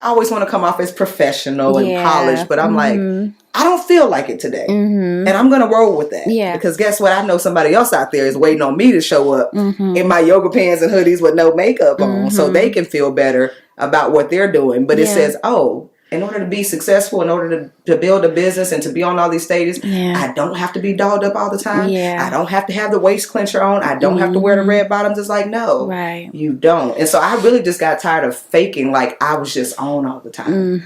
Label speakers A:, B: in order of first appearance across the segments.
A: I always want to come off as professional and polished, but I'm like, I don't feel like it today. And I'm going to roll with that.
B: Yeah.
A: Because guess what? I know somebody else out there is waiting on me to show up in my yoga pants and hoodies with no makeup on so they can feel better about what they're doing. But it says, oh, in order to be successful, in order to build a business and to be on all these stages, I don't have to be dolled up all the time. I don't have to have the waist clencher on. I don't have to wear the red bottoms. It's like, no, you don't. And so I really just got tired of faking like I was just on all the time.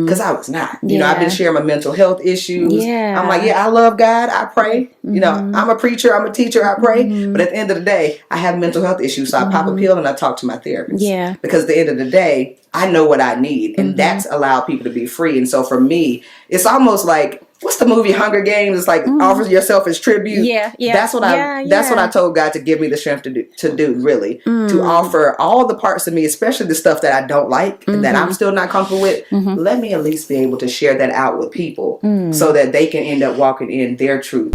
A: Because I was not. You know, I've been sharing my mental health issues. I'm like, I love God. I pray. You know, I'm a preacher. I'm a teacher. I pray. But at the end of the day, I have mental health issues. So I pop a pill and I talk to my therapist. Because at the end of the day, I know what I need, and that's allowed people to be free. And so for me, it's almost like, what's the movie Hunger Games? It's like offer yourself as tribute. That's what that's what I told God to give me the strength to do really, to offer all the parts of me, especially the stuff that I don't like, that I'm still not comfortable with. Let me at least be able to share that out with people so that they can end up walking in their truth.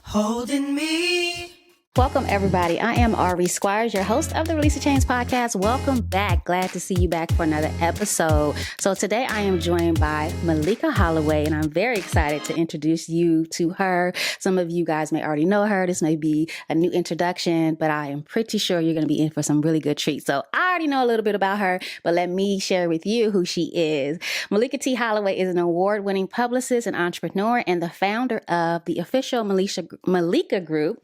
C: Holding me.
B: Welcome, everybody. I am Ari Squires, your host of the Release the Chains podcast. Welcome back. Glad to see you back for another episode. So today I am joined by Maleeka Hollaway, and I'm very excited to introduce you to her. Some of you guys may already know her. This may be a new introduction, but I am pretty sure you're going to be in for some really good treats. So I already know a little bit about her, but let me share with you who she is. Maleeka T. Hollaway is an award-winning publicist and entrepreneur and the founder of the official Maleeka Group,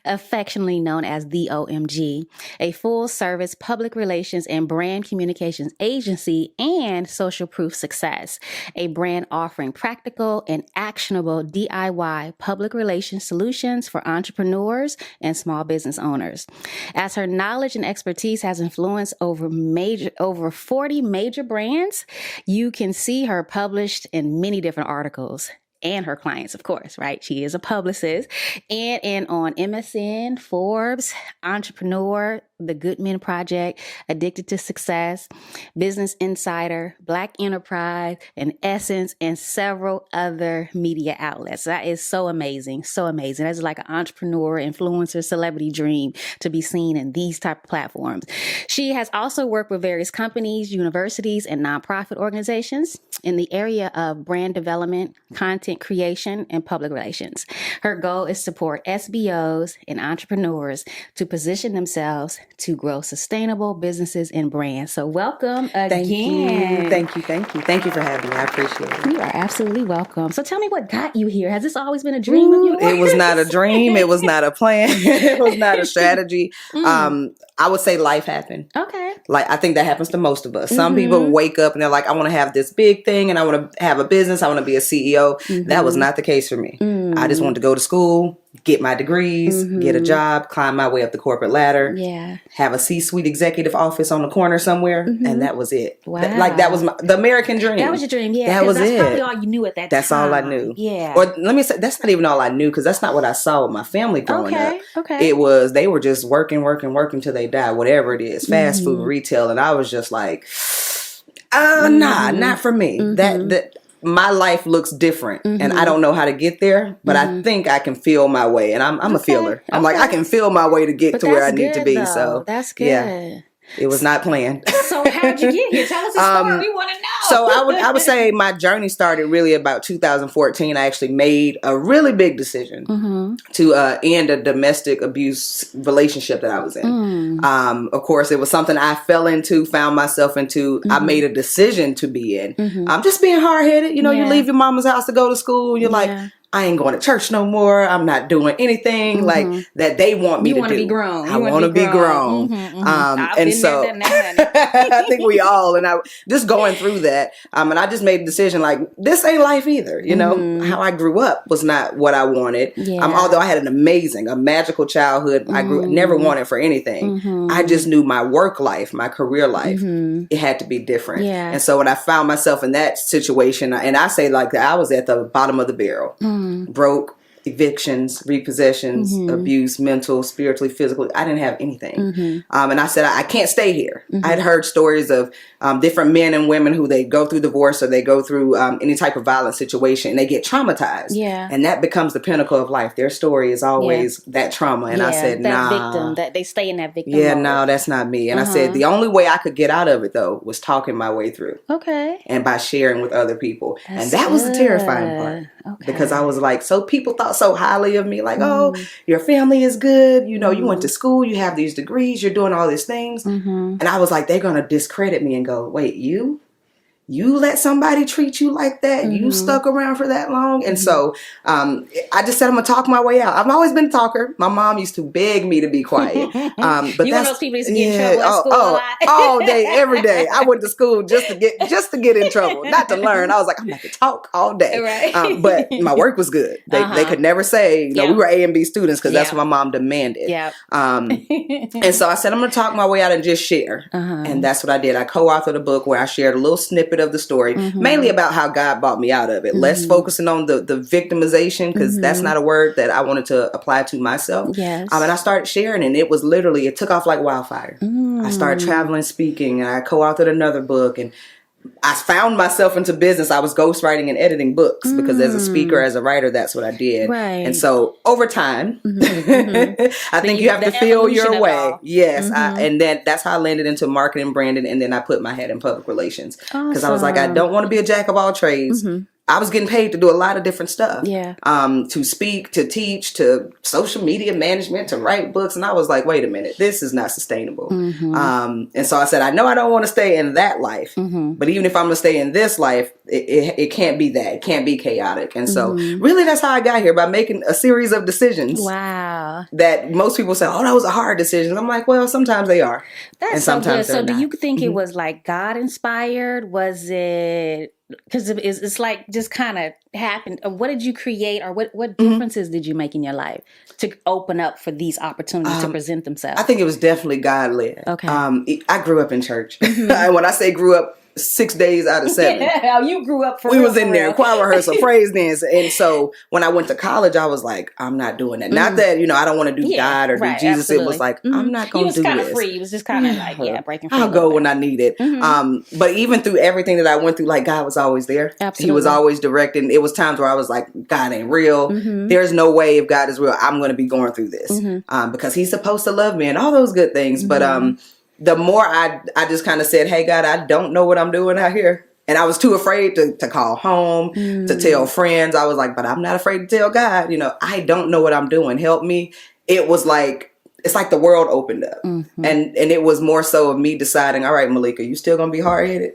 B: affectionately known as the OMG, a full-service public relations and brand communications agency and social proof success, a brand offering practical and actionable DIY public relations solutions for entrepreneurs and small business owners. As her knowledge and expertise has influenced over 40 major brands, you can see her published in many different articles. And her clients, of course, right? She is a publicist and on MSN, Forbes, Entrepreneur, The Good Men Project, Addicted to Success, Business Insider, Black Enterprise, and Essence, and several other media outlets. That is so amazing. So amazing. That's like an entrepreneur, influencer, celebrity dream to be seen in these type of platforms. She has also worked with various companies, universities, and nonprofit organizations in the area of brand development, content creation, and public relations. Her goal is to support SBOs and entrepreneurs to position themselves to grow sustainable businesses and brands. So welcome again.
A: Thank you. Thank you for having me. I appreciate it.
B: You are absolutely welcome. So tell me what got you here. Has this always been a dream of yours?
A: It was not a dream. It was not a plan. It was not a strategy. I would say life happened.
B: Okay.
A: Like, I think that happens to most of us. Some people wake up and they're like, I want to have this big thing and I want to have a business. I want to be a CEO. That was not the case for me. I just wanted to go to school, get my degrees, get a job, climb my way up the corporate ladder, have a C-suite executive office on the corner somewhere, and that was it.
B: Wow.
A: That was the American dream.
B: That was your dream, yeah.
A: That was
B: that's
A: it.
B: Probably all you knew at that
A: That's
B: time.
A: all I knew.
B: Yeah.
A: Or let me say, that's not even all I knew, because that's not what I saw with my family growing up.
B: Okay.
A: It was, they were just working till they die, whatever it is, fast food, retail, and I was just like, nah, not for me. That my life looks different, and I don't know how to get there, but I think I can feel my way, and I'm a feeler. I'm like, I can feel my way to get to where I need to be.
B: Though.
A: So
B: that's good.
A: Yeah, it was not planned.
B: So how'd you get here? Tell us the story. We want to know.
A: So I would say my journey started really about 2014. I actually made a really big decision to end a domestic abuse relationship that I was in. Of course, it was something I found myself into. I made a decision to be in. I'm just being hard-headed. You know, you leave your mama's house to go to school. You're like, I ain't going to church no more. I'm not doing anything like that they want me to do. You want to
B: be grown.
A: I want to be grown. And so I think we all, and I just going through that. And I just made a decision like, this ain't life either. You know, how I grew up was not what I wanted. Although I had a magical childhood, I never wanted for anything. I just knew my work life, my career life, it had to be different. And so when I found myself in that situation, and I say like that, I was at the bottom of the barrel. Broke, evictions, repossessions, abuse, mental, spiritually, physically. I didn't have anything. And I said, I can't stay here. I had heard stories of different men and women who they go through divorce or they go through any type of violent situation and they get traumatized.
B: Yeah.
A: And that becomes the pinnacle of life. Their story is always that trauma. And I said,
B: that
A: nah.
B: victim, that they stay in that victim
A: Yeah,
B: mode.
A: no, that's not me. And I said, the only way I could get out of it, though, was talking my way through.
B: Okay.
A: And by sharing with other people.
B: That's
A: and that was the terrifying part.
B: Okay.
A: Because I was like, so people thought so highly of me. Like, oh, your family is good. You know, you went to school. You have these degrees. You're doing all these things. And I was like, they're going to discredit me and go, wait, you let somebody treat you like that? You stuck around for that long? And so I just said, I'm going to talk my way out. I've always been a talker. My mom used to beg me to be quiet. But
B: you one of those people used to get in trouble at school a lot?
A: All day, every day. I went to school just to get in trouble, not to learn. I was like, I'm going to talk all day.
B: Right.
A: But my work was good. They could never say, we were A and B students because that's what my mom demanded.
B: Yeah.
A: And so I said, I'm going to talk my way out and just share. And that's what I did. I co-authored a book where I shared a little snippet of the story, mainly about how God brought me out of it. Less focusing on the victimization, because that's not a word that I wanted to apply to myself.
B: Yes.
A: And I started sharing, and it was literally, it took off like wildfire. I started traveling, speaking, and I co-authored another book, and I found myself into business. I was ghostwriting and editing books because as a speaker, as a writer, that's what I did.
B: Right.
A: And so over time, I think you have to feel your way. Yes. And then that's how I landed into marketing, branding, and then I put my head in public relations because I was like, I don't want to be a jack of all trades. I was getting paid to do a lot of different stuff.
B: Yeah.
A: To speak, to teach, to social media management, to write books. And I was like, wait a minute, this is not sustainable. And so I said, I know I don't want to stay in that life, but even if I'm going to stay in this life, it can't be that. It can't be chaotic. And so really that's how I got here, by making a series of decisions.
B: Wow.
A: That most people say, oh, that was a hard decision. I'm like, well, sometimes they are.
B: That's
A: and
B: so
A: sometimes
B: good. So do
A: not.
B: you think it was like God inspired? Was it... Because it's like just kind of happened. What did you create, or what differences did you make in your life to open up for these opportunities to present themselves?
A: I think it was definitely God led.
B: Okay.
A: I grew up in church. And when I say grew up, 6 days out of 7.
B: You grew up for
A: we
B: real,
A: was in there, choir rehearsal, praise dance. And so when I went to college, I was like, I'm not doing that. Not that, I don't want to do God or do Jesus.
B: Absolutely.
A: It was like, I'm not going to do this.
B: You was kind of free. It was just kind of like, breaking free.
A: I'll go when I need it. But even through everything that I went through, like, God was always there.
B: Absolutely.
A: He was always directing. It was times where I was like, God ain't real. There's no way, if God is real, I'm going to be going through this. Because he's supposed to love me and all those good things. But the more I just kind of said, hey, God, I don't know what I'm doing out here. And I was too afraid to call home, to tell friends. I was like, but I'm not afraid to tell God, I don't know what I'm doing. Help me. It was like, it's like the world opened up. And it was more so of me deciding, all right, Maleeka, you still going to be hard-headed?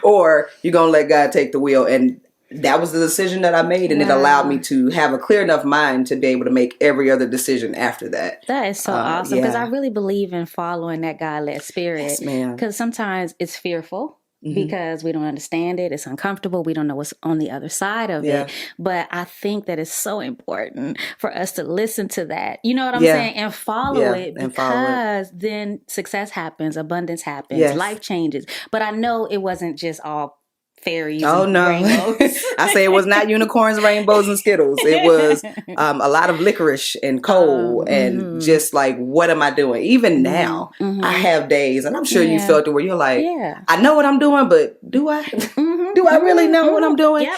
A: Or you going to let God take the wheel? And that was the decision that I made. And it allowed me to have a clear enough mind to be able to make every other decision after that.
B: That is so awesome. Because I really believe in following that God-led spirit.
A: Yes, ma'am.
B: Because sometimes it's fearful. Because we don't understand it. It's uncomfortable. We don't know what's on the other side of it. But I think that it's so important for us to listen to that. You know what I'm saying? And follow it, because then success happens, abundance happens, life changes. But I know it wasn't just all fairies and rainbows.
A: I say it was not unicorns, rainbows, and Skittles. It was a lot of licorice and coal and just like, what am I doing? Even now, I have days, and I'm sure you felt it, where you're like, I know what I'm doing, but do I? Do I really know what I'm doing?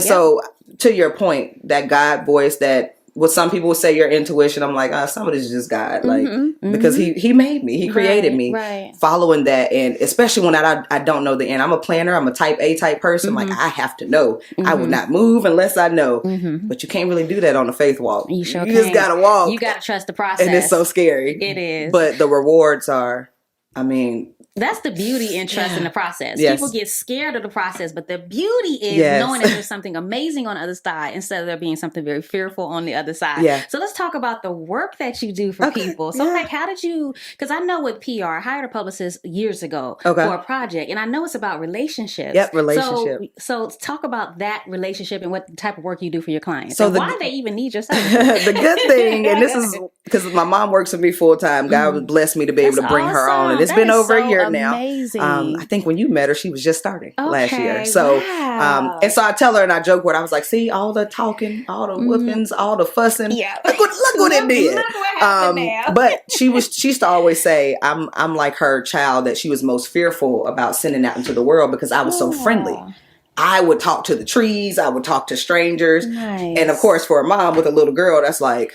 A: So to your point, that God voice, that what some people would say your intuition, I'm like, some of this is just God, like, because he made me, he created me, following that. And especially when I don't know the end. I'm a planner, I'm a type A type person. Like, I have to know. I would not move unless I know. But you can't really do that on a faith walk. You just gotta walk.
B: You gotta trust the process.
A: And it's so scary.
B: It is.
A: But the rewards are,
B: that's the beauty in trusting the process. People get scared of the process, but the beauty is knowing that there's something amazing on the other side instead of there being something very fearful on the other side. So let's talk about the work that you do for people. So like, how did you, because I know with PR, I hired a publicist years ago for a project, and I know it's about relationships.
A: Relationship.
B: So talk about that relationship and what type of work you do for your clients. So why do they even need your services?
A: The good thing, and this is because my mom works with me full time. God blessed me to be able to bring her on, and it's been over a year now.
B: Amazing.
A: I think when you met her, she was just starting last year. So,
B: wow.
A: and so I tell her and I joke with her, I was like, see, all the talking, all the whoopings, all the fussing.
B: Yeah.
A: Look what it did.
B: Look what happened now.
A: But she used to always say, I'm like her child that she was most fearful about sending out into the world because I was so friendly. I would talk to the trees. I would talk to strangers.
B: Nice.
A: And of course, for a mom with a little girl, that's like,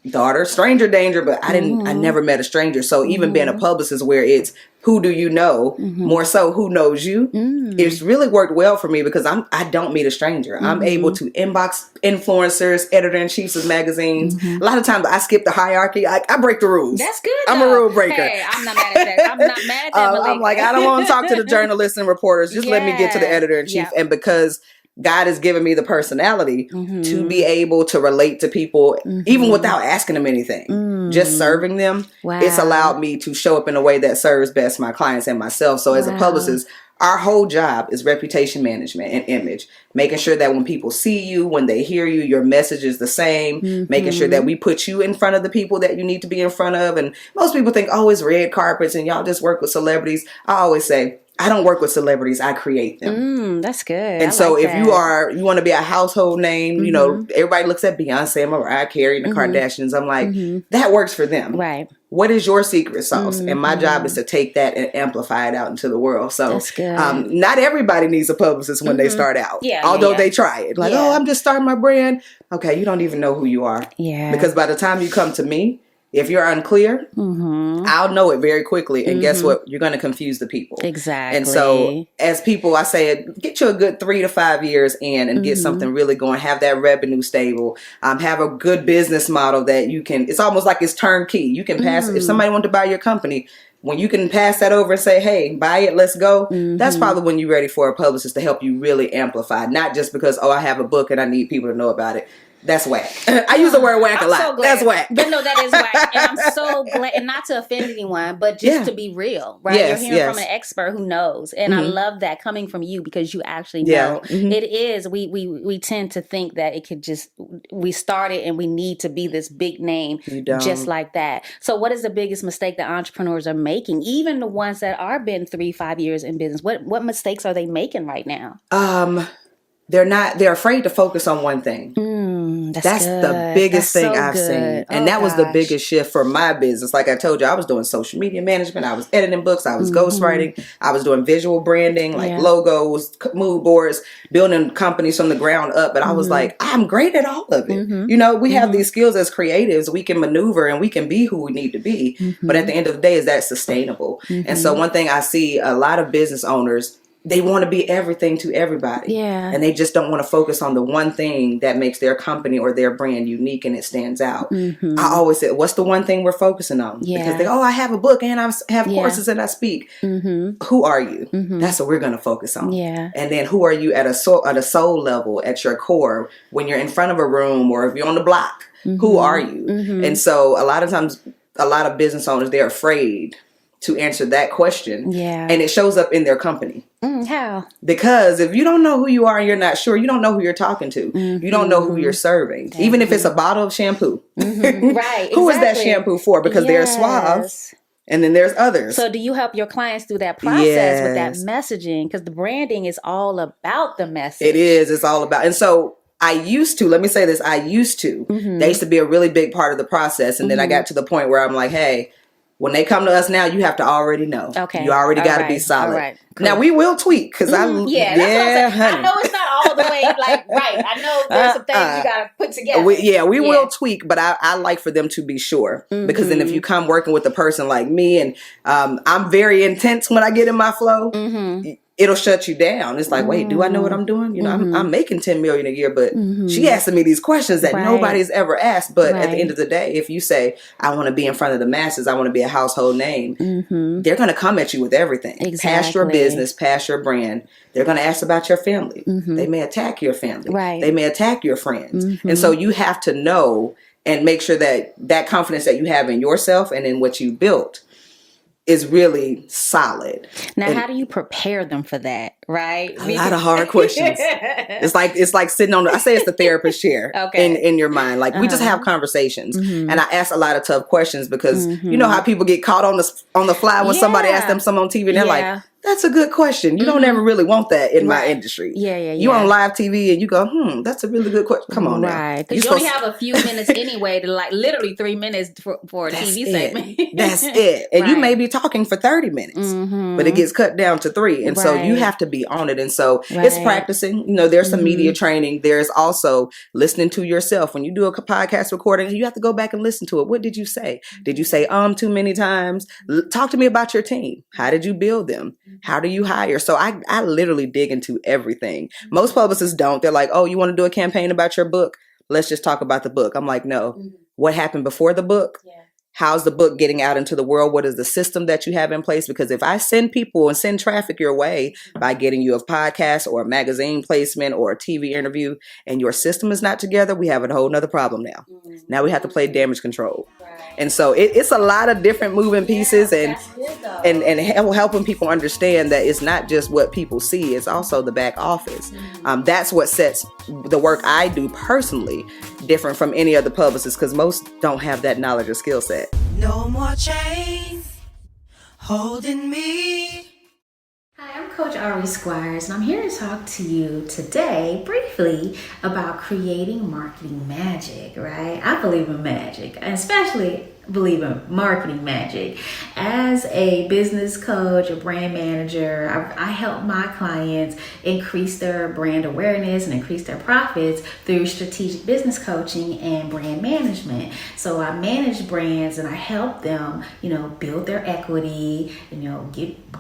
A: daughter, stranger danger. But I never met a stranger. So even being a publicist where it's who do you know, more so who knows you, it's really worked well for me because I don't meet a stranger. I'm able to inbox influencers, editor-in-chiefs of magazines. A lot of times I skip the hierarchy. I break the rules.
B: That's good.
A: I'm a rule breaker.
B: Hey, I'm not mad at that. I'm not mad at that.
A: I'm like, I don't want to talk to the journalists and reporters. Just let me get to the editor-in-chief. And because God has given me the personality to be able to relate to people, even without asking them anything, just serving them.
B: Wow.
A: It's allowed me to show up in a way that serves best my clients and myself. So as a publicist, our whole job is reputation management and image, making sure that when people see you, when they hear you, your message is the same, making sure that we put you in front of the people that you need to be in front of. And most people think, oh, it's red carpets and y'all just work with celebrities. I always say, I don't work with celebrities. I create them.
B: That's good.
A: And so if you want to be a household name, you know, everybody looks at Beyonce, Mariah Carey, and the Kardashians. I'm like, that works for them.
B: Right.
A: What is your secret sauce? And my job is to take that and amplify it out into the world. So
B: that's good.
A: Not everybody needs a publicist when they start out.
B: Yeah,
A: although they try it. Like, oh, I'm just starting my brand. Okay, you don't even know who you are.
B: Yeah.
A: Because by the time you come to me, if you're unclear, I'll know it very quickly. And guess what? You're going to confuse the people.
B: Exactly.
A: And so as people, I say, get you a good 3 to 5 years in and get something really going. Have that revenue stable. Have a good business model that you can, it's almost like it's turnkey. You can pass, if somebody wants to buy your company, when you can pass that over and say, hey, buy it, let's go. That's probably when you're ready for a publicist to help you really amplify. Not just because, oh, I have a book and I need people to know about it. That's whack. I use the word whack a lot. So that's whack.
B: But no, that is whack. And I'm so glad, and not to offend anyone, but just to be real, right?
A: Yes,
B: You're hearing from an expert who knows. And I love that coming from you because you actually know. It is, we tend to think that it could just, we started and we need to be this big name just like that. So what is the biggest mistake that entrepreneurs are making? Even the ones that are been 3-5 years in business, what mistakes are they making right now?
A: They're afraid to focus on one thing. That's the biggest thing I've seen. And that was the biggest shift for my business. Like I told you, I was doing social media management. I was editing books. I was ghostwriting. I was doing visual branding, like logos, mood boards, building companies from the ground up. But I was like, I'm great at all of it. You know, we have these skills as creatives. We can maneuver and we can be who we need to be. But at the end of the day, is that sustainable? And so one thing I see a lot of business owners, they want to be everything to everybody. Yeah. And they just don't want to focus on the one thing that makes their company or their brand unique and it stands out. I always say, what's the one thing we're focusing on? Because they go, oh, I have a book and I have courses and I speak. Who are you? That's what we're going to focus on. And then who are you at a soul level, at your core, when you're in front of a room or if you're on the block? Who are you? And so a lot of times, a lot of business owners, they're afraid to answer that question. And it shows up in their company.
B: How?
A: Because if you don't know who you are and you're not sure, you don't know who you're talking to. You don't know who you're serving. Even if it's a bottle of shampoo.
B: Right.
A: Who is that shampoo for? Because there's Suave and then there's others.
B: So do you help your clients through that process with that messaging? Because the branding is all about the message.
A: It is. It's all about. And so I used to, let me say this, they used to be a really big part of the process. And then I got to the point where I'm like, hey, when they come to us now, you have to already know. Okay. You already got to be solid. Cool. Now, we will tweak because
B: that's what I'm saying. I know it's not all the way right. I know there's some things you got to put together.
A: We will tweak, but I like for them to be sure. Because then if you come working with a person like me and I'm very intense when I get in my flow, it'll shut you down. It's like, wait, do I know what I'm doing? You know, I'm making $10 million a year, but she asking me these questions that nobody's ever asked. But at the end of the day, if you say, I want to be in front of the masses, I want to be a household name, they're going to come at you with everything. Past your business, past your brand. They're going to ask about your family. They may attack your family. They may attack your friends. And so you have to know and make sure that that confidence that you have in yourself and in what you built is really solid.
B: Now, how do you prepare them for that? right?
A: A lot of hard questions. It's like sitting on I say it's the therapist chair in your mind. Like we just have conversations, and I ask a lot of tough questions because you know how people get caught on the fly when somebody asks them something on TV and they're like, that's a good question. You don't ever really want that in my industry. You on live TV and you go, that's a really good question. Come on now.
B: Because you only have a few minutes anyway to like literally 3 minutes for a TV segment.
A: That's it. And you may be talking for 30 minutes, but it gets cut down to 3. And so you have to be on it. And so it's practicing. You know, there's some media training. There's also listening to yourself. When you do a podcast recording, you have to go back and listen to it. What did you say? Did you say too many times? Talk to me about your team. How did you build them? How do you hire? So I literally dig into everything. Most publicists don't. They're like, oh, you want to do a campaign about your book? Let's just talk about the book. I'm like, no. What happened before the book? How's the book getting out into the world? What is the system that you have in place? Because if I send people and send traffic your way by getting you a podcast or a magazine placement or a TV interview and your system is not together, we have a whole nother problem now. Now we have to play damage control. And so it's a lot of different moving pieces and helping people understand that it's not just what people see, it's also the back office. That's what sets the work I do personally different from any other publicist because most don't have that knowledge or skill set.
C: No more chains holding me.
B: Hi, I'm Coach Ari Squires, and I'm here to talk to you today briefly about creating marketing magic, right? I believe in magic, and especially believe in marketing magic. As a business coach, a brand manager, I help my clients increase their brand awareness and increase their profits through strategic business coaching and brand management. So I manage brands and I help them, build their equity,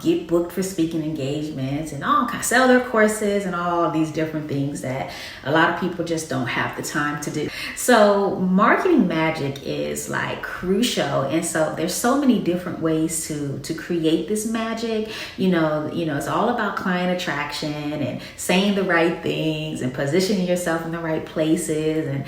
B: get booked for speaking engagements and sell their courses and all these different things that a lot of people just don't have the time to do. So marketing magic is like crucial. And so there's so many different ways to create this magic. It's all about client attraction and saying the right things and positioning yourself in the right places and,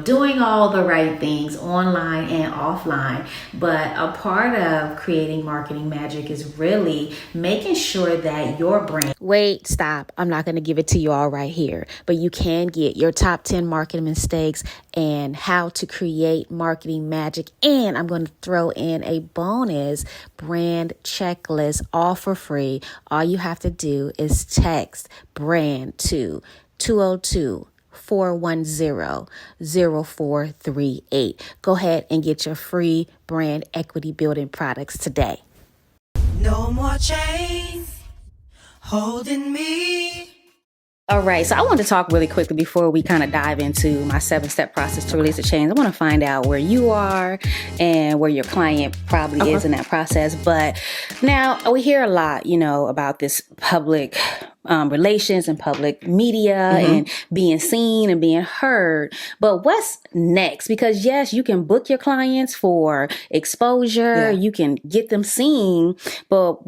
B: doing all the right things online and offline. But a part of creating marketing magic is really making sure that your brand... Wait, stop. I'm not going to give it to you all right here, but you can get your top 10 marketing mistakes and how to create marketing magic. And I'm going to throw in a bonus brand checklist all for free. All you have to do is text brand to 202-410-0438. Go ahead and get your free brand equity building products today.
C: No more chains holding me.
B: All right, so I want to talk really quickly before we kind of dive into my 7-step process to release the chains. I want to find out where you are and where your client probably is in that process. But now we hear a lot, about this public relations and public media and being seen and being heard. But what's next? Because yes, you can book your clients for exposure. You can get them seen. But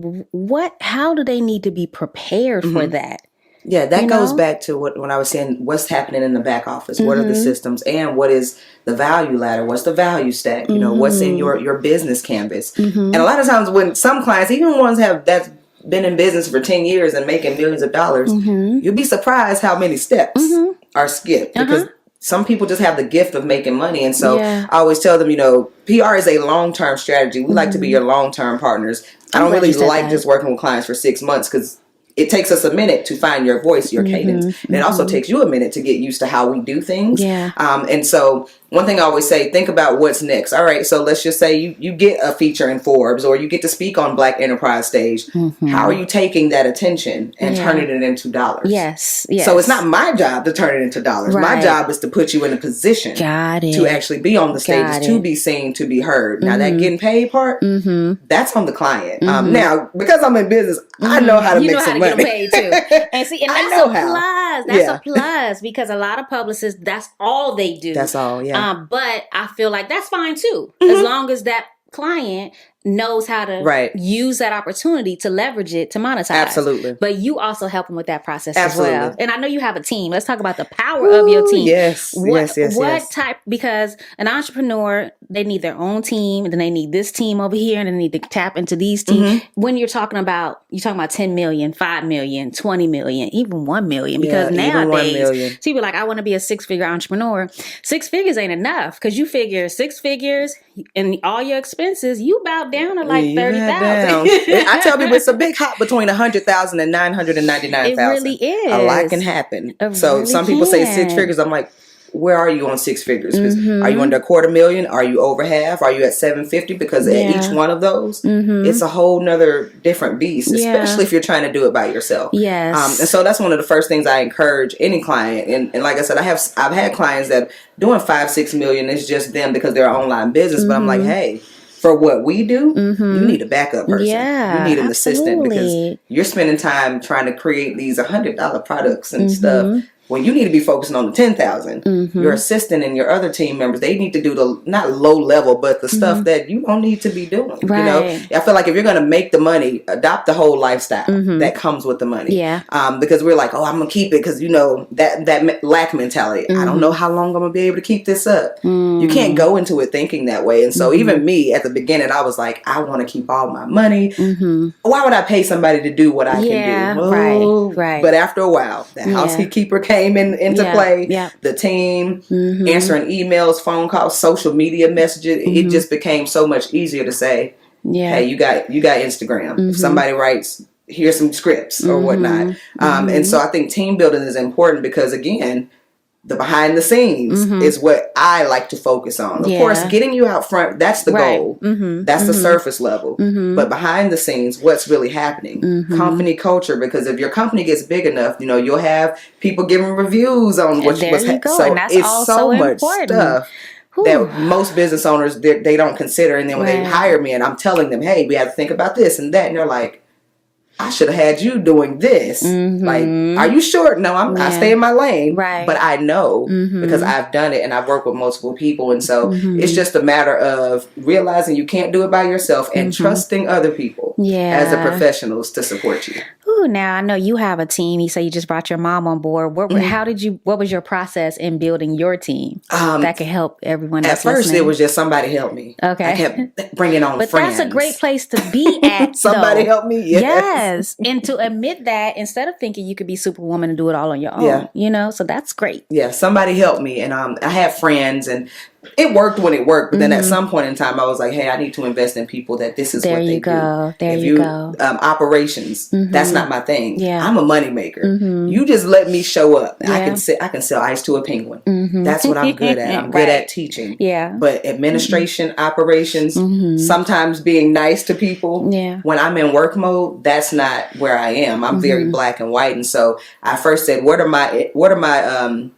B: how do they need to be prepared for that?
A: Yeah, that goes back to when I was saying what's happening in the back office. What are the systems and what is the value ladder? What's the value stack? What's in your business canvas? And a lot of times when some clients, even ones that's been in business for 10 years and making millions of dollars, you'll be surprised how many steps are skipped because some people just have the gift of making money. And so I always tell them, PR is a long-term strategy. We like to be your long-term partners. I don't really like just working with clients for 6 months because it takes us a minute to find your voice, your cadence. And it also takes you a minute to get used to how we do things. And so one thing I always say, think about what's next. All right, so let's just say you get a feature in Forbes or you get to speak on Black Enterprise Stage. How are you taking that attention and turning it into dollars?
B: Yes.
A: So it's not my job to turn it into dollars. My job is to put you in a position to actually be on the stages, to be seen, to be heard. Now that getting paid part, that's on the client. Now, because I'm in business, I know how to make some money.
B: Get paid too. And see, and that's a plus. That's a plus because a lot of publicists, that's all they do.
A: That's all,
B: but I feel like that's fine too, as long as that client knows how to use that opportunity to leverage it to monetize.
A: Absolutely.
B: But you also help them with that process
A: Absolutely.
B: as well. And I know you have a team. Let's talk about the power of your team.
A: Yes.
B: What type, because an entrepreneur, they need their own team, and then they need this team over here, and they need to tap into these teams. When you're talking about 10 million, 5 million, 20 million, even 1 million, because nowadays people are like, I want to be a 6-figure entrepreneur. 6 figures ain't enough, because you figure 6 figures and all your expenses, you about down to like 30,000.
A: I tell people it's a big hop between 100,000 and 999,000.
B: It really is.
A: A lot can happen. So some people say 6 figures. I'm like, where are you on 6 figures? Are you under $250,000? Are you over half? Are you at 750? Because at each one of those, it's a whole nother different beast, especially if you're trying to do it by yourself.
B: Yes.
A: And so that's one of the first things I encourage any client. And like I said, I've had clients that doing 5-6 million is just them because they're an online business. But I'm like, hey, for what we do, you need a backup person. You need an assistant, because you're spending time trying to create these $100 products and stuff. When you need to be focusing on the 10,000, your assistant and your other team members, they need to do the not low level, but the stuff that you don't need to be doing. You know, I feel like if you're going to make the money, adopt the whole lifestyle that comes with the money. Because we're like, oh, I'm gonna keep it because that lack mentality. I don't know how long I'm gonna be able to keep this up. You can't go into it thinking that way. And so even me at the beginning, I was like, I want to keep all my money. Why would I pay somebody to do what I can do? But after a while, the housekeeper came into play. The team, answering emails, phone calls, social media messages. It just became so much easier to say, hey, you got Instagram. If somebody writes, here's some scripts or whatnot. And so I think team building is important because, again, the behind the scenes is what I like to focus on. Of course, getting you out front, that's the goal. That's the surface level. But behind the scenes, what's really happening? Company culture, because if your company gets big enough, you'll have people giving reviews on what's happening. So it's so much stuff that most business owners, they don't consider. And then when they hire me and I'm telling them, hey, we have to think about this and that. And they're like, I should have had you doing this. Like, are you sure? No, I stay in my lane. But I know because I've done it and I've worked with multiple people. And so it's just a matter of realizing you can't do it by yourself and trusting other people as the professionals to support you.
B: Ooh, now I know you have a team. You say you just brought your mom on board. What was your process in building your team that could help everyone else?
A: At first,
B: listening?
A: It was just somebody help me. Okay. I kept bringing on
B: but
A: friends.
B: That's a great place to be at.
A: Somebody help me.
B: Yes. And to admit that instead of thinking you could be Superwoman and do it all on your own, so that's great.
A: Yeah. Somebody helped me. And I have friends and it worked when it worked. But then at some point in time, I was like, hey, I need to invest in people that this is what they do.
B: There you go.
A: Operations, that's not my thing. Yeah. I'm a money maker. You just let me show up. Yeah. I can sell ice to a penguin. That's what I'm good at. I'm good at teaching. Yeah. But administration, operations, sometimes being nice to people. Yeah. When I'm in work mode, that's not where I am. I'm very black and white. And so I first said, what are my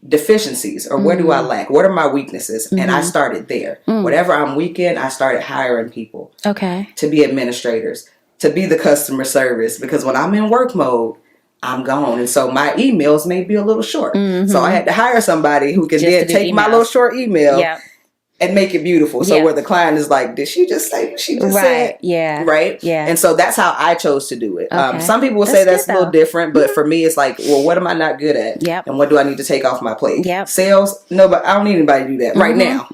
A: deficiencies, or where do I lack? What are my weaknesses? And I started there. Whatever I'm weak in, I started hiring people to be administrators, to be the customer service, because when I'm in work mode, I'm gone. And so my emails may be a little short. So I had to hire somebody who can then take my little short email and make it beautiful. So where the client is like, did she just say what she just said? Yeah. Right? Yeah. And so that's how I chose to do it. Some people will say that's a little different, but for me, it's like, well, what am I not good at? Yep. And what do I need to take off my plate? Yep. Sales? No, but I don't need anybody to do that right now.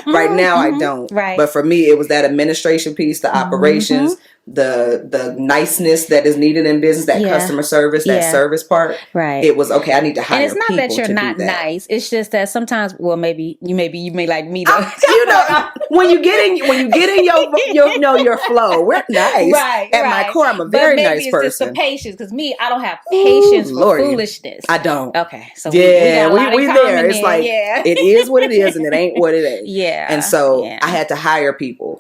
A: Right now, I don't. Right. But for me, it was that administration piece, the operations, the niceness that is needed in business, that customer service, that service part. Right. It was okay. I need to hire people. And it's not that you're not nice.
B: It's just that sometimes, well, maybe you may like me though.
A: When you get in your flow, we're nice. Right. At my core, I'm a very nice person. Maybe it's just the patience, because me, I don't have patience for foolishness. I don't.
B: Okay. So
A: we there. It's like it is what it is, and it ain't what it ain't. Yeah. And so I had to hire people,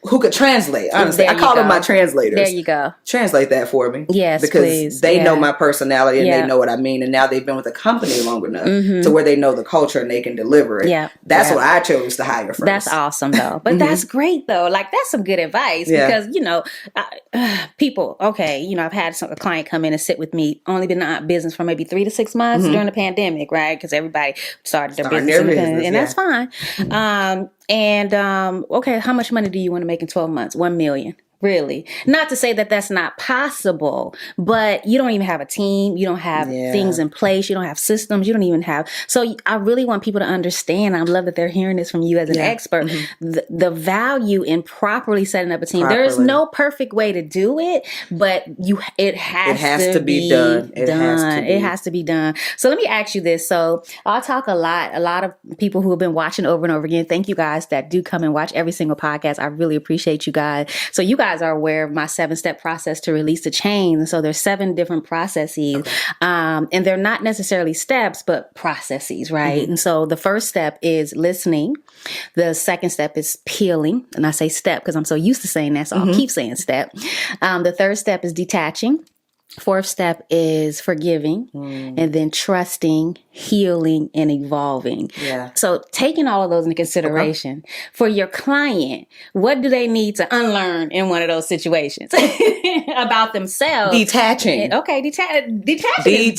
A: who could translate. Honestly, I call them my translators.
B: There you go.
A: Translate that for me. Yes, because please. They know my personality and they know what I mean. And now they've been with the company long enough to where they know the culture and they can deliver it. Yeah, that's what I chose to hire first.
B: That's awesome, though. But that's great, though. Like, that's some good advice because people. Okay, I've had a client come in and sit with me. Only been out of business for maybe 3 to 6 months during the pandemic, right? Because everybody started their business, and that's fine. And, okay, how much money do you want to make in 12 months? 1 million. Really? Not to say that that's not possible, but you don't even have a team. You don't have things in place. You don't have systems. You don't even have. So I really want people to understand. I love that they're hearing this from you as an expert. The value in properly setting up a team. There is no perfect way to do it, but it has to be done. It has to be done. So let me ask you this. So I'll talk a lot of people who have been watching over and over again. Thank you guys that do come and watch every single podcast. I really appreciate you guys. So you guys are aware of my 7-step process to release the chain. So there's 7 different processes, and they're not necessarily steps, but processes, right? And so the first step is listening. The second step is peeling, and I say step because I'm so used to saying that, so I'll keep saying step. The third step is detaching. Fourth step is forgiving, and then trusting, healing, and evolving. Yeah. So taking all of those into consideration for your client, what do they need to unlearn in one of those situations about themselves?
A: Detaching.
B: Okay, detaching is big.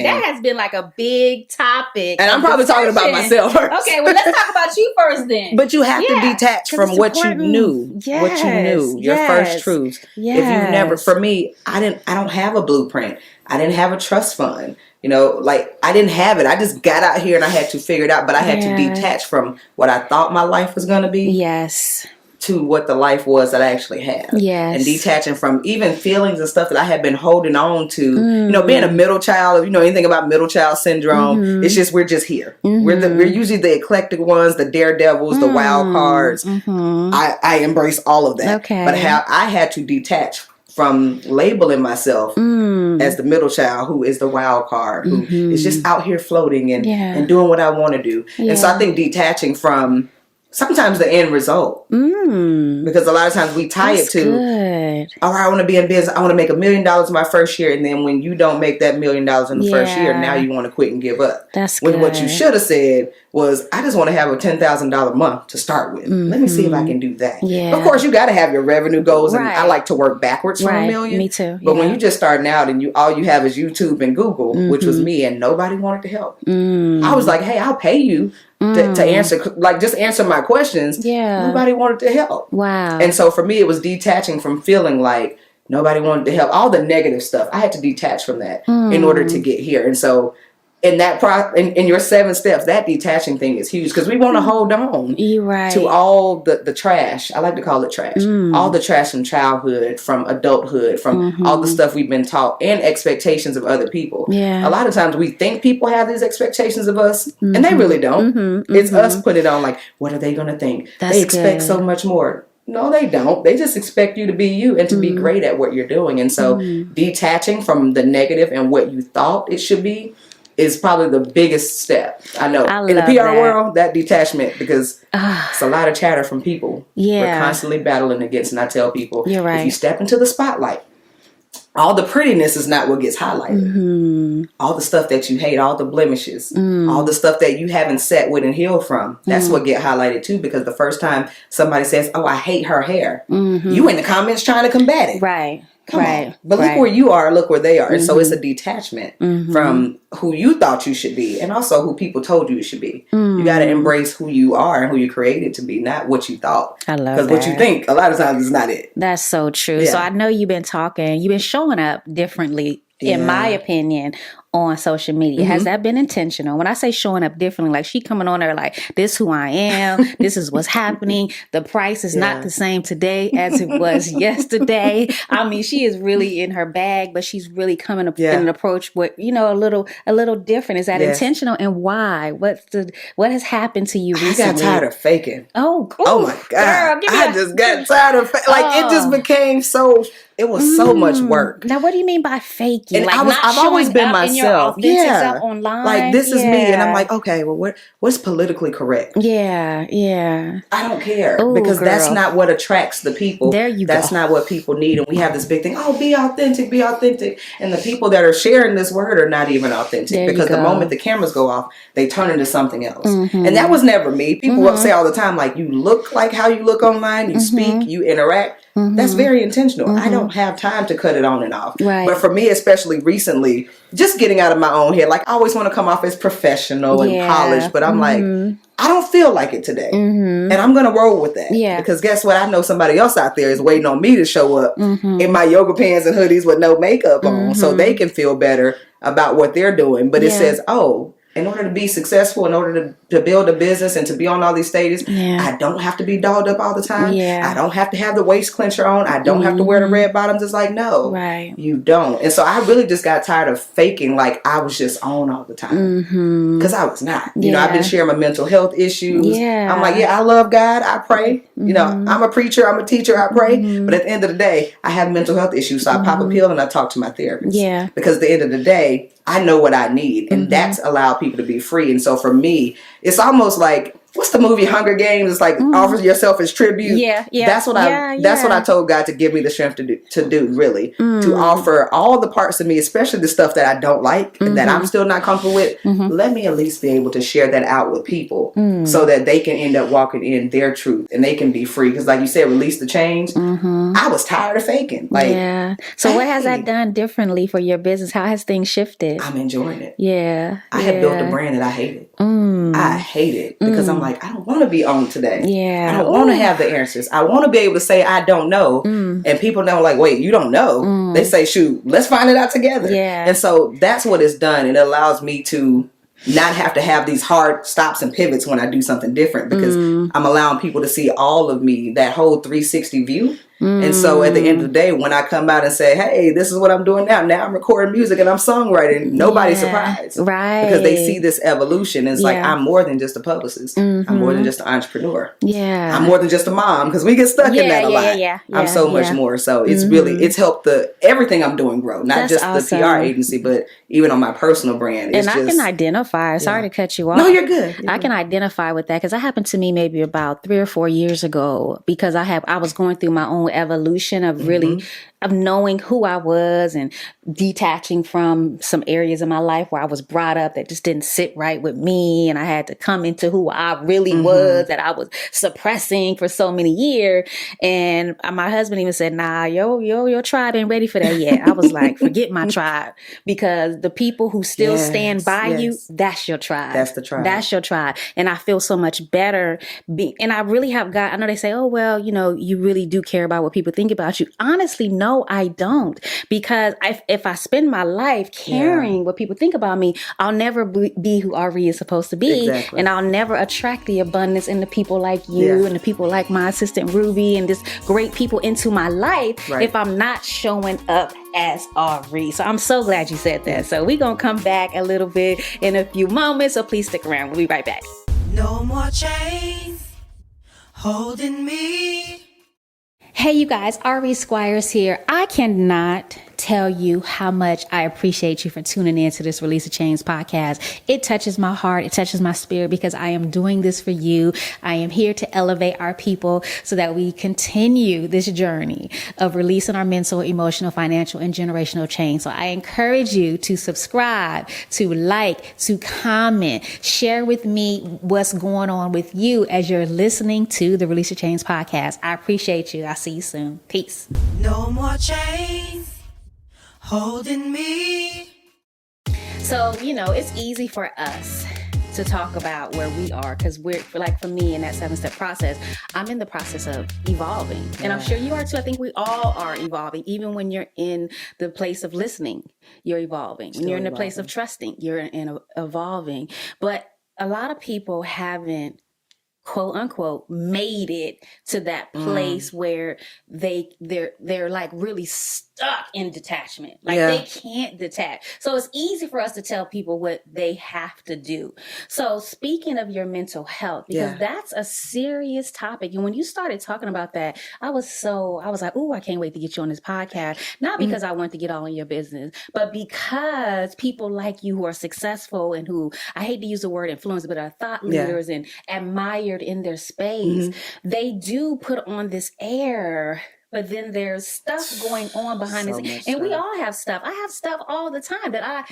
B: That has been like a big topic.
A: And I'm probably talking about myself first.
B: Okay, well, let's talk about you first then.
A: But you have to detach from what you knew.
B: Yes,
A: what you knew. Your first truths.
B: Yes.
A: If you've never, for me, I don't have a blueprint. I didn't have a trust fund. You know, like I didn't have it. I just got out here and I had to figure it out. But I had to detach from what I thought my life was going to be.
B: Yes.
A: To what the life was that I actually had. Yes. And detaching from even feelings and stuff that I had been holding on to. You know, being a middle child, if you know anything about middle child syndrome, it's just, we're just here. We're usually the eclectic ones, the daredevils, the wild cards. I embrace all of that. Okay. But how I had to detach from labeling myself as the middle child who is the wild card, who is just out here floating and doing what I want to do. And so I think detaching from sometimes the end result, because a lot of times we tie it to, oh, I want to be in business. I want to make $1 million in my first year. And then when you don't make that $1 million in the first year, now you want to quit and give up.
B: That's
A: when what you should have said was, I just want to have a $10,000 month to start with. Let me see if I can do that. Of course, you got to have your revenue goals. And I like to work backwards from $1 million.
B: Me too.
A: But when you just starting out and all you have is YouTube and Google, which was me, and nobody wanted to help. I was like, hey, I'll pay you to answer, like, just answer my questions. Nobody wanted to help. Wow. And so for me, it was detaching from feeling like nobody wanted to help. All the negative stuff, I had to detach from that in order to get here. And so in that in your 7 steps, that detaching thing is huge, because we want to hold on to all the trash. I like to call it trash. All the trash from childhood, from adulthood, from all the stuff we've been taught, and expectations of other people. A lot of times we think people have these expectations of us, and they really don't. It's us putting it on, like, what are they going to think? They expect so much more. No, they don't. They just expect you to be you and to be great at what you're doing. And so detaching from the negative and what you thought it should be is probably the biggest step. I know. In the PR world, that detachment, because it's a lot of chatter from people. We're constantly battling against, and I tell people, if you step into the spotlight, all the prettiness is not what gets highlighted. All the stuff that you hate, all the blemishes, all the stuff that you haven't sat with and healed from, that's what get highlighted too, because the first time somebody says, oh, I hate her hair, you in the comments trying to combat it. Right. Come on. But look where you are, look where they are. And so it's a detachment from who you thought you should be, and also who people told you should be. You got to embrace who you are and who you created to be, not what you thought. I love that. Because what you think, a lot of times, is not it.
B: That's so true. So I know you've been showing up differently, in my opinion, on social media. Has that been intentional? When I say showing up differently, like she coming on there like, this who I am, this is what's happening. The price is not the same today as it was yesterday. I mean, she is really in her bag, but she's really coming up in an approach with, a little different. Is that intentional, and why? What has happened to you recently?
A: I got tired of faking.
B: Oh
A: my God.
B: Girl,
A: I just got tired of faking. Like, it just became it was so much work.
B: Now, what do you mean by faking?
A: And
B: like,
A: I've always been myself.
B: Self online.
A: Like, this is me. And I'm like, okay, well, what's politically correct?
B: I
A: don't care. Because that's not what attracts the people.
B: There you
A: go. That's not what people need. And we have this big thing, be authentic, be authentic. And the people that are sharing this word are not even authentic. Because the moment the cameras go off, they turn into something else. And that was never me. People say all the time, like, you look like how you look online, you speak, you interact. That's very intentional. I don't have time to cut it on and off.
B: Right.
A: But for me, especially recently, just getting out of my own head, like I always want to come off as professional and polished, but I'm like, I don't feel like it today. And I'm going to roll with that.
B: Yeah.
A: Because guess what? I know somebody else out there is waiting on me to show up in my yoga pants and hoodies with no makeup on so they can feel better about what they're doing. But it says, oh, in order to be successful, in order to build a business and to be on all these stages, I don't have to be dolled up all the time. I don't have to have the waist clencher on. I don't have to wear the red bottoms. It's like, no, you don't. And so I really just got tired of faking like I was just on all the time. Because I was not. You know, I've been sharing my mental health issues. I'm like, I love God. I pray. You know, I'm a preacher. I'm a teacher. I pray. But at the end of the day, I have mental health issues. So I pop a pill and I talk to my therapist. Because at the end of the day, I know what I need. And that's allowed people to be free. And so for me, it's almost like, what's the movie Hunger Games? It's like offer yourself as tribute. That's what I told God to give me the strength to do really. To offer all the parts of me, especially the stuff that I don't like, that I'm still not comfortable with. Let me at least be able to share that out with people so that they can end up walking in their truth and they can be free. Because like you said, release the change. I was tired of faking. Like,
B: so what has that done differently for your business? How has things shifted?
A: I'm enjoying it. I
B: had
A: had built a brand that I hated. I hate it because I'm like, I don't want to be on today. I don't want to have the answers. I want to be able to say I don't know. And people don't like, wait, you don't know. They say, shoot, let's find it out together. And so that's what it's done. And it allows me to not have to have these hard stops and pivots when I do something different because I'm allowing people to see all of me, that whole 360 view. And so at the end of the day, when I come out and say, hey, this is what I'm doing now. Now I'm recording music and I'm songwriting. Nobody's surprised. Because they see this evolution. It's like, I'm more than just a publicist. I'm more than just an entrepreneur. I'm more than just a mom because we get stuck in that a lot. I'm so much more. So it's really, it's helped everything I'm doing grow. Not just the PR agency, but even on my personal brand.
B: And I can identify. Sorry to cut you off.
A: No, you're good.
B: I can identify with that because that happened to me maybe about 3 or 4 years ago because I was going through my own evolution of really of knowing who I was and detaching from some areas of my life where I was brought up that just didn't sit right with me. And I had to come into who I really was that I was suppressing for so many years. And my husband even said, nah, your tribe ain't ready for that yet. I was like, forget my tribe because the people who still stand by you, that's your tribe.
A: That's the tribe.
B: That's your tribe. And I feel so much better. And I really have I know they say, oh, well, you know, you really do care about what people think about you. Honestly, no, I don't. Because if I spend my life caring what people think about me, I'll never be who Ari is supposed to be. And I'll never attract the abundance and the people like you and the people like my assistant Ruby and just great people into my life if I'm not showing up as Ari. So I'm so glad you said that. So we're going to come back a little bit in a few moments. So please stick around. We'll be right back.
C: No more chains holding me.
B: Hey, you guys, Ari Squires here. I cannot tell you how much I appreciate you for tuning in to this Release the Chains podcast. It touches my heart. It touches my spirit because I am doing this for you. I am here to elevate our people so that we continue this journey of releasing our mental, emotional, financial, and generational chains. So I encourage you to subscribe, to like, to comment, share with me what's going on with you as you're listening to the Release the Chains podcast. I appreciate you. I'll see you soon. Peace.
C: No more chains holding me.
B: So, you know, it's easy for us to talk about where we are because we're like, for me in that 7-step process, I'm in the process of evolving and I'm sure you are too. I think we all are evolving. Even when you're in the place of listening, you're evolving. When you're in the place of trusting, you're evolving. But a lot of people haven't, quote unquote, made it to that place where they're like really stuck in detachment. Like they can't detach. So it's easy for us to tell people what they have to do. So speaking of your mental health, because that's a serious topic. And when you started talking about that, I was like, ooh, I can't wait to get you on this podcast. Not because I want to get all in your business, but because people like you who are successful and who, I hate to use the word influence, but are thought leaders and admired in their space, they do put on this air but then there's stuff going on behind the scenes. And we all have stuff. I have stuff all the time that I